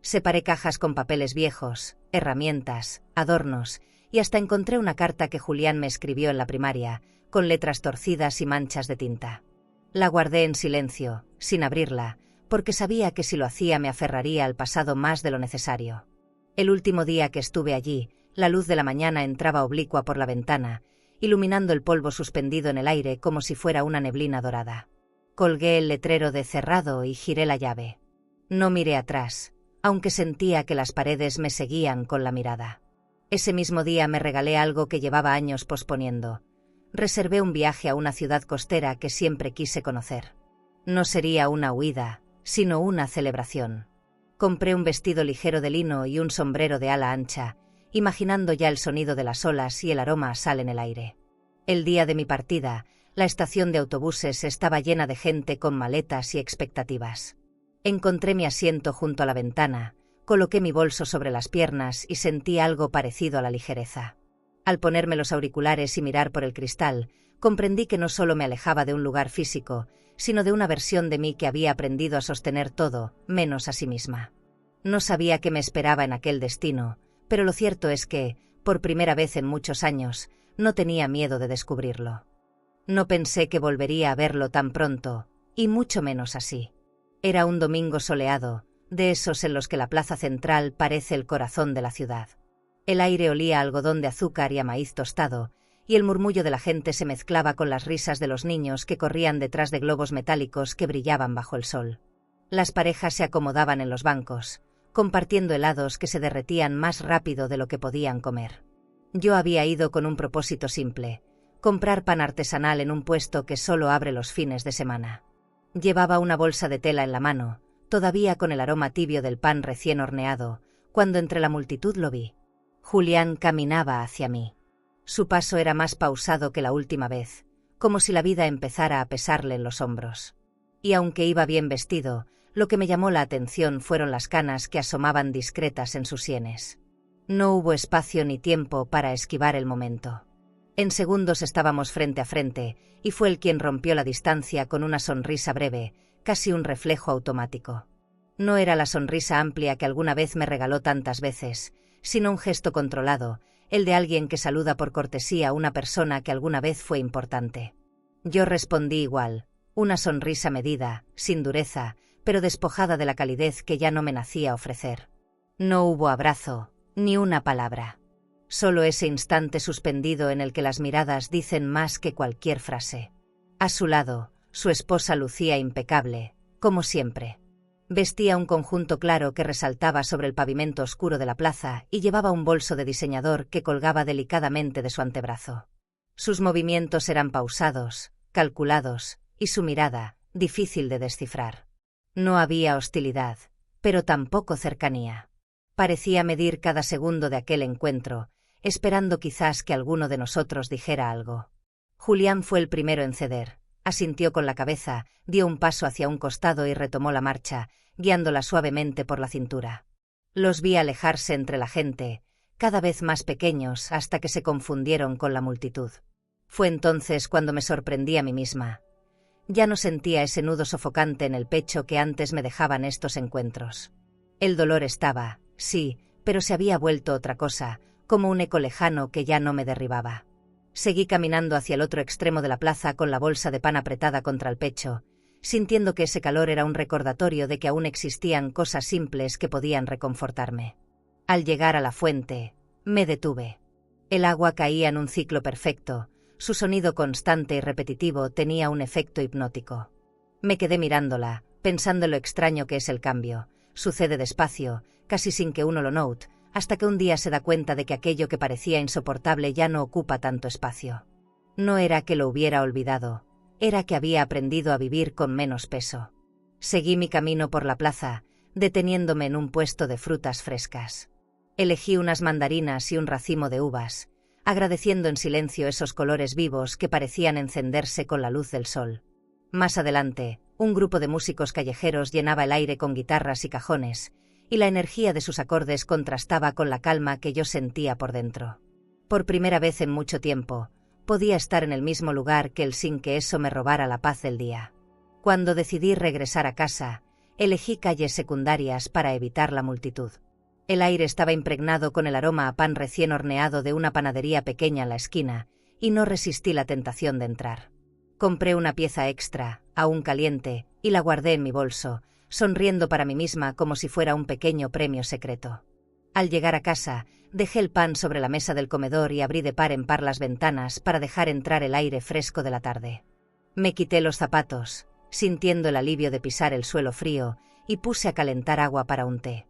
Separé cajas con papeles viejos, herramientas, adornos, y hasta encontré una carta que Julián me escribió en la primaria, con letras torcidas y manchas de tinta. La guardé en silencio, sin abrirla, porque sabía que si lo hacía me aferraría al pasado más de lo necesario. El último día que estuve allí, la luz de la mañana entraba oblicua por la ventana, iluminando el polvo suspendido en el aire como si fuera una neblina dorada. Colgué el letrero de cerrado y giré la llave. No miré atrás, aunque sentía que las paredes me seguían con la mirada. Ese mismo día me regalé algo que llevaba años posponiendo. Reservé un viaje a una ciudad costera que siempre quise conocer. No sería una huida, sino una celebración. Compré un vestido ligero de lino y un sombrero de ala ancha, imaginando ya el sonido de las olas y el aroma a sal en el aire. El día de mi partida, la estación de autobuses estaba llena de gente con maletas y expectativas. Encontré mi asiento junto a la ventana, coloqué mi bolso sobre las piernas y sentí algo parecido a la ligereza. Al ponerme los auriculares y mirar por el cristal, comprendí que no solo me alejaba de un lugar físico, sino de una versión de mí que había aprendido a sostener todo, menos a sí misma. No sabía qué me esperaba en aquel destino, pero lo cierto es que, por primera vez en muchos años, no tenía miedo de descubrirlo. No pensé que volvería a verlo tan pronto, y mucho menos así. Era un domingo soleado, de esos en los que la plaza central parece el corazón de la ciudad. El aire olía a algodón de azúcar y a maíz tostado, y el murmullo de la gente se mezclaba con las risas de los niños que corrían detrás de globos metálicos que brillaban bajo el sol. Las parejas se acomodaban en los bancos, compartiendo helados que se derretían más rápido de lo que podían comer. Yo había ido con un propósito simple: comprar pan artesanal en un puesto que solo abre los fines de semana. Llevaba una bolsa de tela en la mano, todavía con el aroma tibio del pan recién horneado, cuando entre la multitud lo vi. Julián caminaba hacia mí. Su paso era más pausado que la última vez, como si la vida empezara a pesarle en los hombros. Y aunque iba bien vestido, lo que me llamó la atención fueron las canas que asomaban discretas en sus sienes. No hubo espacio ni tiempo para esquivar el momento. En segundos estábamos frente a frente, y fue él quien rompió la distancia con una sonrisa breve, casi un reflejo automático. No era la sonrisa amplia que alguna vez me regaló tantas veces, sino un gesto controlado, el de alguien que saluda por cortesía a una persona que alguna vez fue importante. Yo respondí igual, una sonrisa medida, sin dureza, pero despojada de la calidez que ya no me nacía ofrecer. No hubo abrazo, ni una palabra. Solo ese instante suspendido en el que las miradas dicen más que cualquier frase. A su lado, su esposa lucía impecable, como siempre. Vestía un conjunto claro que resaltaba sobre el pavimento oscuro de la plaza y llevaba un bolso de diseñador que colgaba delicadamente de su antebrazo. Sus movimientos eran pausados, calculados, y su mirada, difícil de descifrar. No había hostilidad, pero tampoco cercanía. Parecía medir cada segundo de aquel encuentro, esperando quizás que alguno de nosotros dijera algo. Julián fue el primero en ceder. Asintió con la cabeza, dio un paso hacia un costado y retomó la marcha, guiándola suavemente por la cintura. Los vi alejarse entre la gente, cada vez más pequeños hasta que se confundieron con la multitud. Fue entonces cuando me sorprendí a mí misma. Ya no sentía ese nudo sofocante en el pecho que antes me dejaban estos encuentros. El dolor estaba, sí, pero se había vuelto otra cosa, como un eco lejano que ya no me derribaba. Seguí caminando hacia el otro extremo de la plaza con la bolsa de pan apretada contra el pecho, sintiendo que ese calor era un recordatorio de que aún existían cosas simples que podían reconfortarme. Al llegar a la fuente, me detuve. El agua caía en un ciclo perfecto, su sonido constante y repetitivo tenía un efecto hipnótico. Me quedé mirándola, pensando en lo extraño que es el cambio. Sucede despacio, casi sin que uno lo note, hasta que un día se da cuenta de que aquello que parecía insoportable ya no ocupa tanto espacio. No era que lo hubiera olvidado, era que había aprendido a vivir con menos peso. Seguí mi camino por la plaza, deteniéndome en un puesto de frutas frescas. Elegí unas mandarinas y un racimo de uvas, agradeciendo en silencio esos colores vivos que parecían encenderse con la luz del sol. Más adelante, un grupo de músicos callejeros llenaba el aire con guitarras y cajones, y la energía de sus acordes contrastaba con la calma que yo sentía por dentro. Por primera vez en mucho tiempo, podía estar en el mismo lugar que él sin que eso me robara la paz del día. Cuando decidí regresar a casa, elegí calles secundarias para evitar la multitud. El aire estaba impregnado con el aroma a pan recién horneado de una panadería pequeña en la esquina, y no resistí la tentación de entrar. Compré una pieza extra, aún caliente, y la guardé en mi bolso, sonriendo para mí misma como si fuera un pequeño premio secreto. Al llegar a casa, dejé el pan sobre la mesa del comedor y abrí de par en par las ventanas para dejar entrar el aire fresco de la tarde. Me quité los zapatos, sintiendo el alivio de pisar el suelo frío, y puse a calentar agua para un té.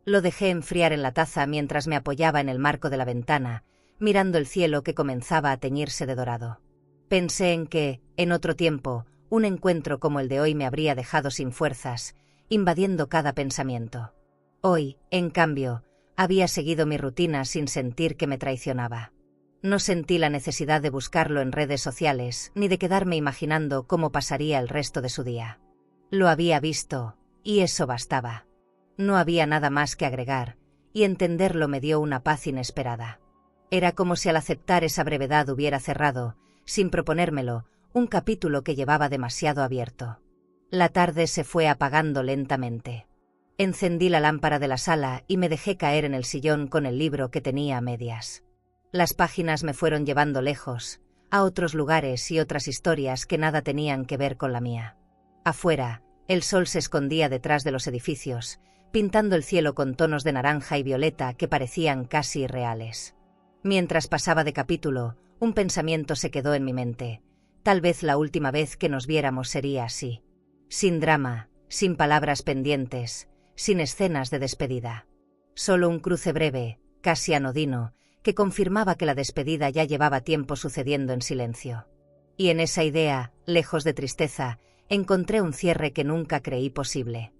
Lo dejé enfriar en la taza mientras me apoyaba en el marco de la ventana, mirando el cielo que comenzaba a teñirse de dorado. Pensé en que, en otro tiempo, un encuentro como el de hoy me habría dejado sin fuerzas, invadiendo cada pensamiento. Hoy, en cambio, había seguido mi rutina sin sentir que me traicionaba. No sentí la necesidad de buscarlo en redes sociales, ni de quedarme imaginando cómo pasaría el resto de su día. Lo había visto, y eso bastaba. No había nada más que agregar, y entenderlo me dio una paz inesperada. Era como si al aceptar esa brevedad hubiera cerrado, sin proponérmelo, un capítulo que llevaba demasiado abierto. La tarde se fue apagando lentamente. Encendí la lámpara de la sala y me dejé caer en el sillón con el libro que tenía a medias. Las páginas me fueron llevando lejos, a otros lugares y otras historias que nada tenían que ver con la mía. Afuera, el sol se escondía detrás de los edificios, pintando el cielo con tonos de naranja y violeta que parecían casi irreales. Mientras pasaba de capítulo, un pensamiento se quedó en mi mente. Tal vez la última vez que nos viéramos sería así. Sin drama, sin palabras pendientes, sin escenas de despedida. Solo un cruce breve, casi anodino, que confirmaba que la despedida ya llevaba tiempo sucediendo en silencio. Y en esa idea, lejos de tristeza, encontré un cierre que nunca creí posible.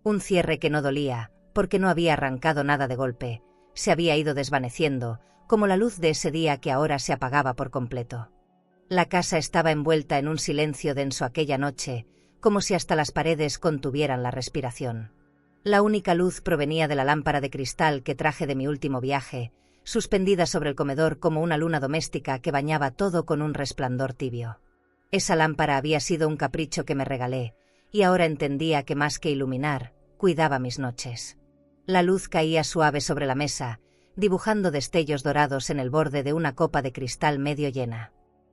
Un cierre que no dolía, porque no había arrancado nada de golpe, se había ido desvaneciendo, como la luz de ese día que ahora se apagaba por completo. La casa estaba envuelta en un silencio denso aquella noche, como si hasta las paredes contuvieran la respiración. La única luz provenía de la lámpara de cristal que traje de mi último viaje, suspendida sobre el comedor como una luna doméstica que bañaba todo con un resplandor tibio. Esa lámpara había sido un capricho que me regalé, y ahora entendía que más que iluminar, cuidaba mis noches. La luz caía suave sobre la mesa, dibujando destellos dorados en el borde de una copa de cristal medio llena.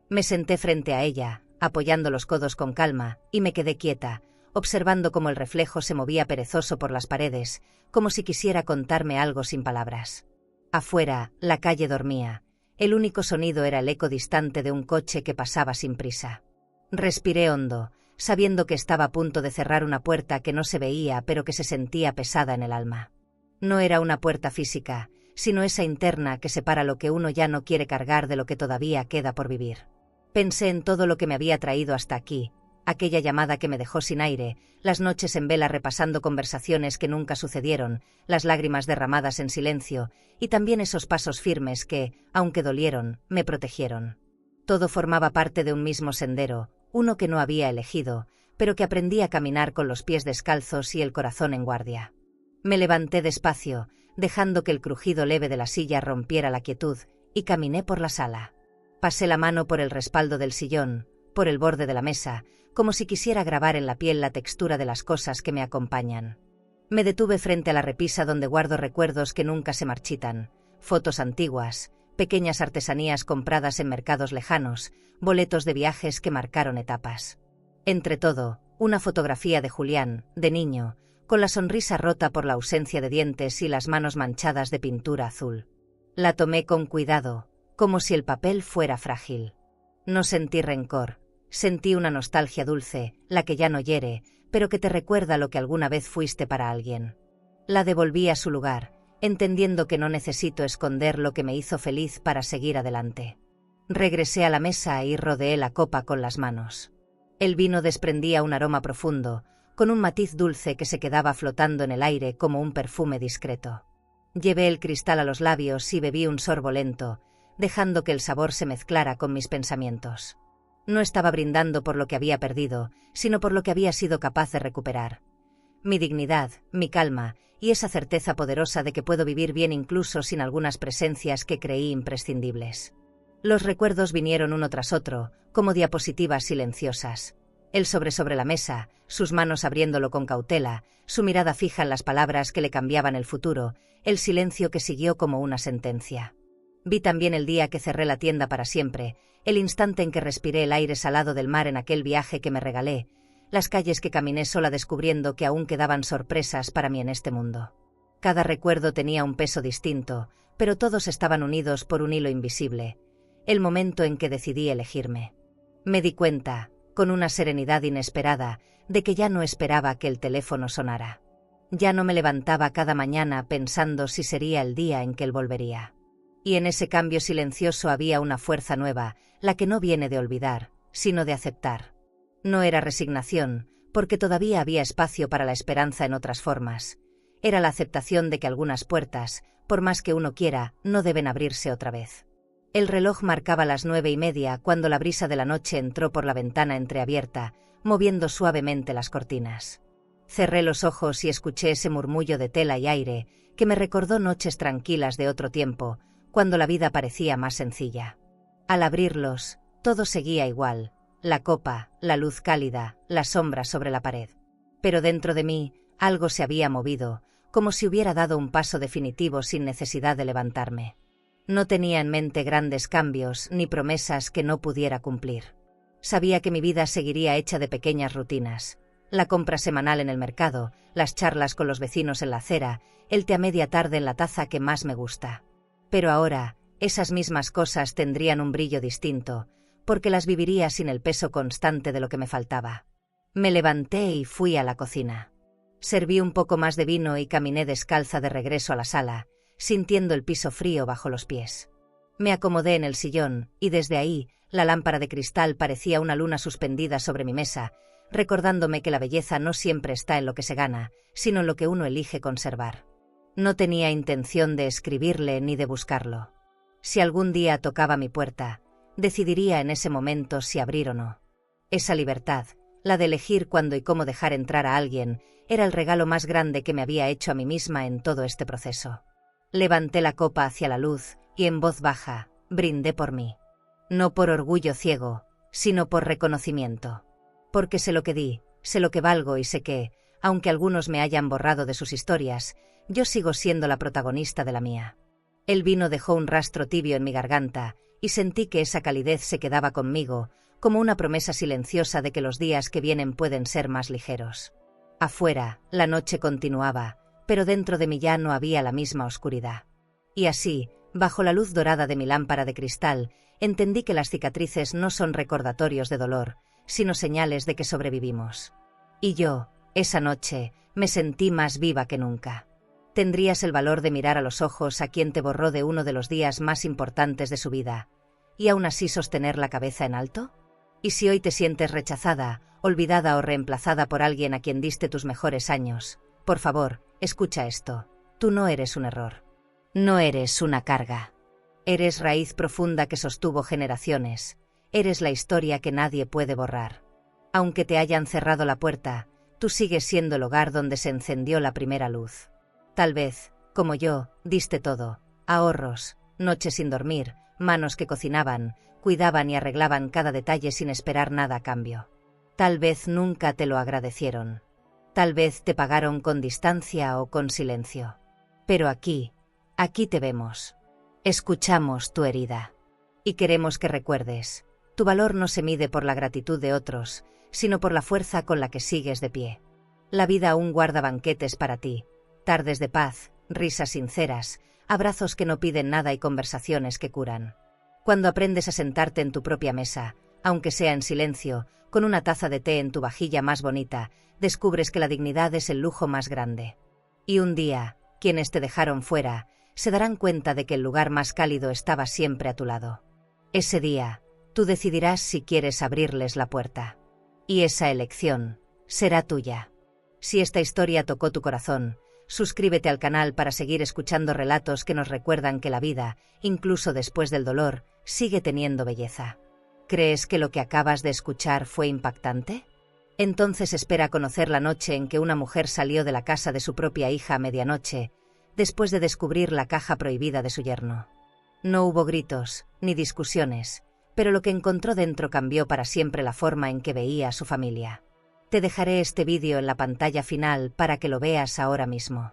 Me senté frente a ella, apoyando los codos con calma, y me quedé quieta, observando cómo el reflejo se movía perezoso por las paredes, como si quisiera contarme algo sin palabras. Afuera, la calle dormía. El único sonido era el eco distante de un coche que pasaba sin prisa. Respiré hondo, sabiendo que estaba a punto de cerrar una puerta que no se veía pero que se sentía pesada en el alma. No era una puerta física, sino esa interna que separa lo que uno ya no quiere cargar de lo que todavía queda por vivir. Pensé en todo lo que me había traído hasta aquí, aquella llamada que me dejó sin aire, las noches en vela repasando conversaciones que nunca sucedieron, las lágrimas derramadas en silencio, y también esos pasos firmes que, aunque dolieron, me protegieron. Todo formaba parte de un mismo sendero, uno que no había elegido, pero que aprendí a caminar con los pies descalzos y el corazón en guardia. Me levanté despacio, dejando que el crujido leve de la silla rompiera la quietud, y caminé por la sala. Pasé la mano por el respaldo del sillón, por el borde de la mesa, como si quisiera grabar en la piel la textura de las cosas que me acompañan. Me detuve frente a la repisa donde guardo recuerdos que nunca se marchitan, fotos antiguas, pequeñas artesanías compradas en mercados lejanos, boletos de viajes que marcaron etapas. Entre todo, una fotografía de Julián, de niño, con la sonrisa rota por la ausencia de dientes y las manos manchadas de pintura azul. La tomé con cuidado, como si el papel fuera frágil. No sentí rencor, sentí una nostalgia dulce, la que ya no hiere, pero que te recuerda lo que alguna vez fuiste para alguien. La devolví a su lugar, entendiendo que no necesito esconder lo que me hizo feliz para seguir adelante. Regresé a la mesa y rodeé la copa con las manos. El vino desprendía un aroma profundo, con un matiz dulce que se quedaba flotando en el aire como un perfume discreto. Llevé el cristal a los labios y bebí un sorbo lento, dejando que el sabor se mezclara con mis pensamientos. No estaba brindando por lo que había perdido, sino por lo que había sido capaz de recuperar. Mi dignidad, mi calma y esa certeza poderosa de que puedo vivir bien incluso sin algunas presencias que creí imprescindibles. Los recuerdos vinieron uno tras otro, como diapositivas silenciosas. Él sobre la mesa, sus manos abriéndolo con cautela, su mirada fija en las palabras que le cambiaban el futuro, el silencio que siguió como una sentencia. Vi también el día que cerré la tienda para siempre, el instante en que respiré el aire salado del mar en aquel viaje que me regalé, las calles que caminé sola descubriendo que aún quedaban sorpresas para mí en este mundo. Cada recuerdo tenía un peso distinto, pero todos estaban unidos por un hilo invisible. El momento en que decidí elegirme. Me di cuenta, con una serenidad inesperada, de que ya no esperaba que el teléfono sonara. Ya no me levantaba cada mañana pensando si sería el día en que él volvería. Y en ese cambio silencioso había una fuerza nueva, la que no viene de olvidar, sino de aceptar. No era resignación, porque todavía había espacio para la esperanza en otras formas. Era la aceptación de que algunas puertas, por más que uno quiera, no deben abrirse otra vez. El reloj marcaba las 9:30 cuando la brisa de la noche entró por la ventana entreabierta, moviendo suavemente las cortinas. Cerré los ojos y escuché ese murmullo de tela y aire que me recordó noches tranquilas de otro tiempo, cuando la vida parecía más sencilla. Al abrirlos, todo seguía igual, la copa, la luz cálida, las sombras sobre la pared. Pero dentro de mí, algo se había movido, como si hubiera dado un paso definitivo sin necesidad de levantarme. No tenía en mente grandes cambios ni promesas que no pudiera cumplir. Sabía que mi vida seguiría hecha de pequeñas rutinas. La compra semanal en el mercado, las charlas con los vecinos en la acera, el té a media tarde en la taza que más me gusta. Pero ahora, esas mismas cosas tendrían un brillo distinto, porque las viviría sin el peso constante de lo que me faltaba. Me levanté y fui a la cocina. Serví un poco más de vino y caminé descalza de regreso a la sala, sintiendo el piso frío bajo los pies. Me acomodé en el sillón, y desde ahí, la lámpara de cristal parecía una luna suspendida sobre mi mesa, recordándome que la belleza no siempre está en lo que se gana, sino en lo que uno elige conservar. No tenía intención de escribirle ni de buscarlo. Si algún día tocaba mi puerta, decidiría en ese momento si abrir o no. Esa libertad, la de elegir cuándo y cómo dejar entrar a alguien, era el regalo más grande que me había hecho a mí misma en todo este proceso. Levanté la copa hacia la luz y en voz baja, brindé por mí. No por orgullo ciego, sino por reconocimiento. Porque sé lo que di, sé lo que valgo y sé que, aunque algunos me hayan borrado de sus historias, yo sigo siendo la protagonista de la mía. El vino dejó un rastro tibio en mi garganta y sentí que esa calidez se quedaba conmigo, como una promesa silenciosa de que los días que vienen pueden ser más ligeros. Afuera, la noche continuaba, pero dentro de mí ya no había la misma oscuridad. Y así, bajo la luz dorada de mi lámpara de cristal, entendí que las cicatrices no son recordatorios de dolor, sino señales de que sobrevivimos. Y yo, esa noche, me sentí más viva que nunca. ¿Tendrías el valor de mirar a los ojos a quien te borró de uno de los días más importantes de su vida, y aún así sostener la cabeza en alto? ¿Y si hoy te sientes rechazada, olvidada o reemplazada por alguien a quien diste tus mejores años? Por favor, escucha esto. Tú no eres un error. No eres una carga. Eres raíz profunda que sostuvo generaciones. Eres la historia que nadie puede borrar. Aunque te hayan cerrado la puerta, tú sigues siendo el hogar donde se encendió la primera luz. Tal vez, como yo, diste todo. Ahorros, noches sin dormir, manos que cocinaban, cuidaban y arreglaban cada detalle sin esperar nada a cambio. Tal vez nunca te lo agradecieron. Tal vez te pagaron con distancia o con silencio. Pero aquí te vemos. Escuchamos tu herida. Y queremos que recuerdes, tu valor no se mide por la gratitud de otros, sino por la fuerza con la que sigues de pie. La vida aún guarda banquetes para ti, tardes de paz, risas sinceras, abrazos que no piden nada y conversaciones que curan. Cuando aprendes a sentarte en tu propia mesa, aunque sea en silencio, con una taza de té en tu vajilla más bonita, descubres que la dignidad es el lujo más grande. Y un día, quienes te dejaron fuera, se darán cuenta de que el lugar más cálido estaba siempre a tu lado. Ese día, tú decidirás si quieres abrirles la puerta. Y esa elección será tuya. Si esta historia tocó tu corazón, suscríbete al canal para seguir escuchando relatos que nos recuerdan que la vida, incluso después del dolor, sigue teniendo belleza. ¿Crees que lo que acabas de escuchar fue impactante? Entonces espera conocer la noche en que una mujer salió de la casa de su propia hija a medianoche, después de descubrir la caja prohibida de su yerno. No hubo gritos, ni discusiones, pero lo que encontró dentro cambió para siempre la forma en que veía a su familia. Te dejaré este vídeo en la pantalla final para que lo veas ahora mismo.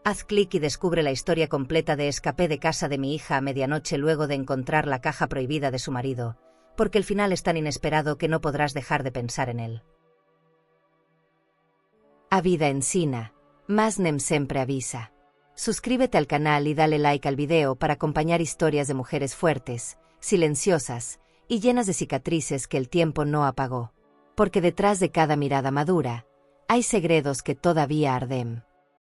Haz clic y descubre la historia completa de Escapé de casa de mi hija a medianoche luego de encontrar la caja prohibida de su marido, porque el final es tan inesperado que no podrás dejar de pensar en él. A vida ensina, mas nem sempre avisa. Suscríbete al canal y dale like al video para acompañar historias de mujeres fuertes, silenciosas y llenas de cicatrices que el tiempo no apagó. Porque detrás de cada mirada madura, hay segredos que todavía arden.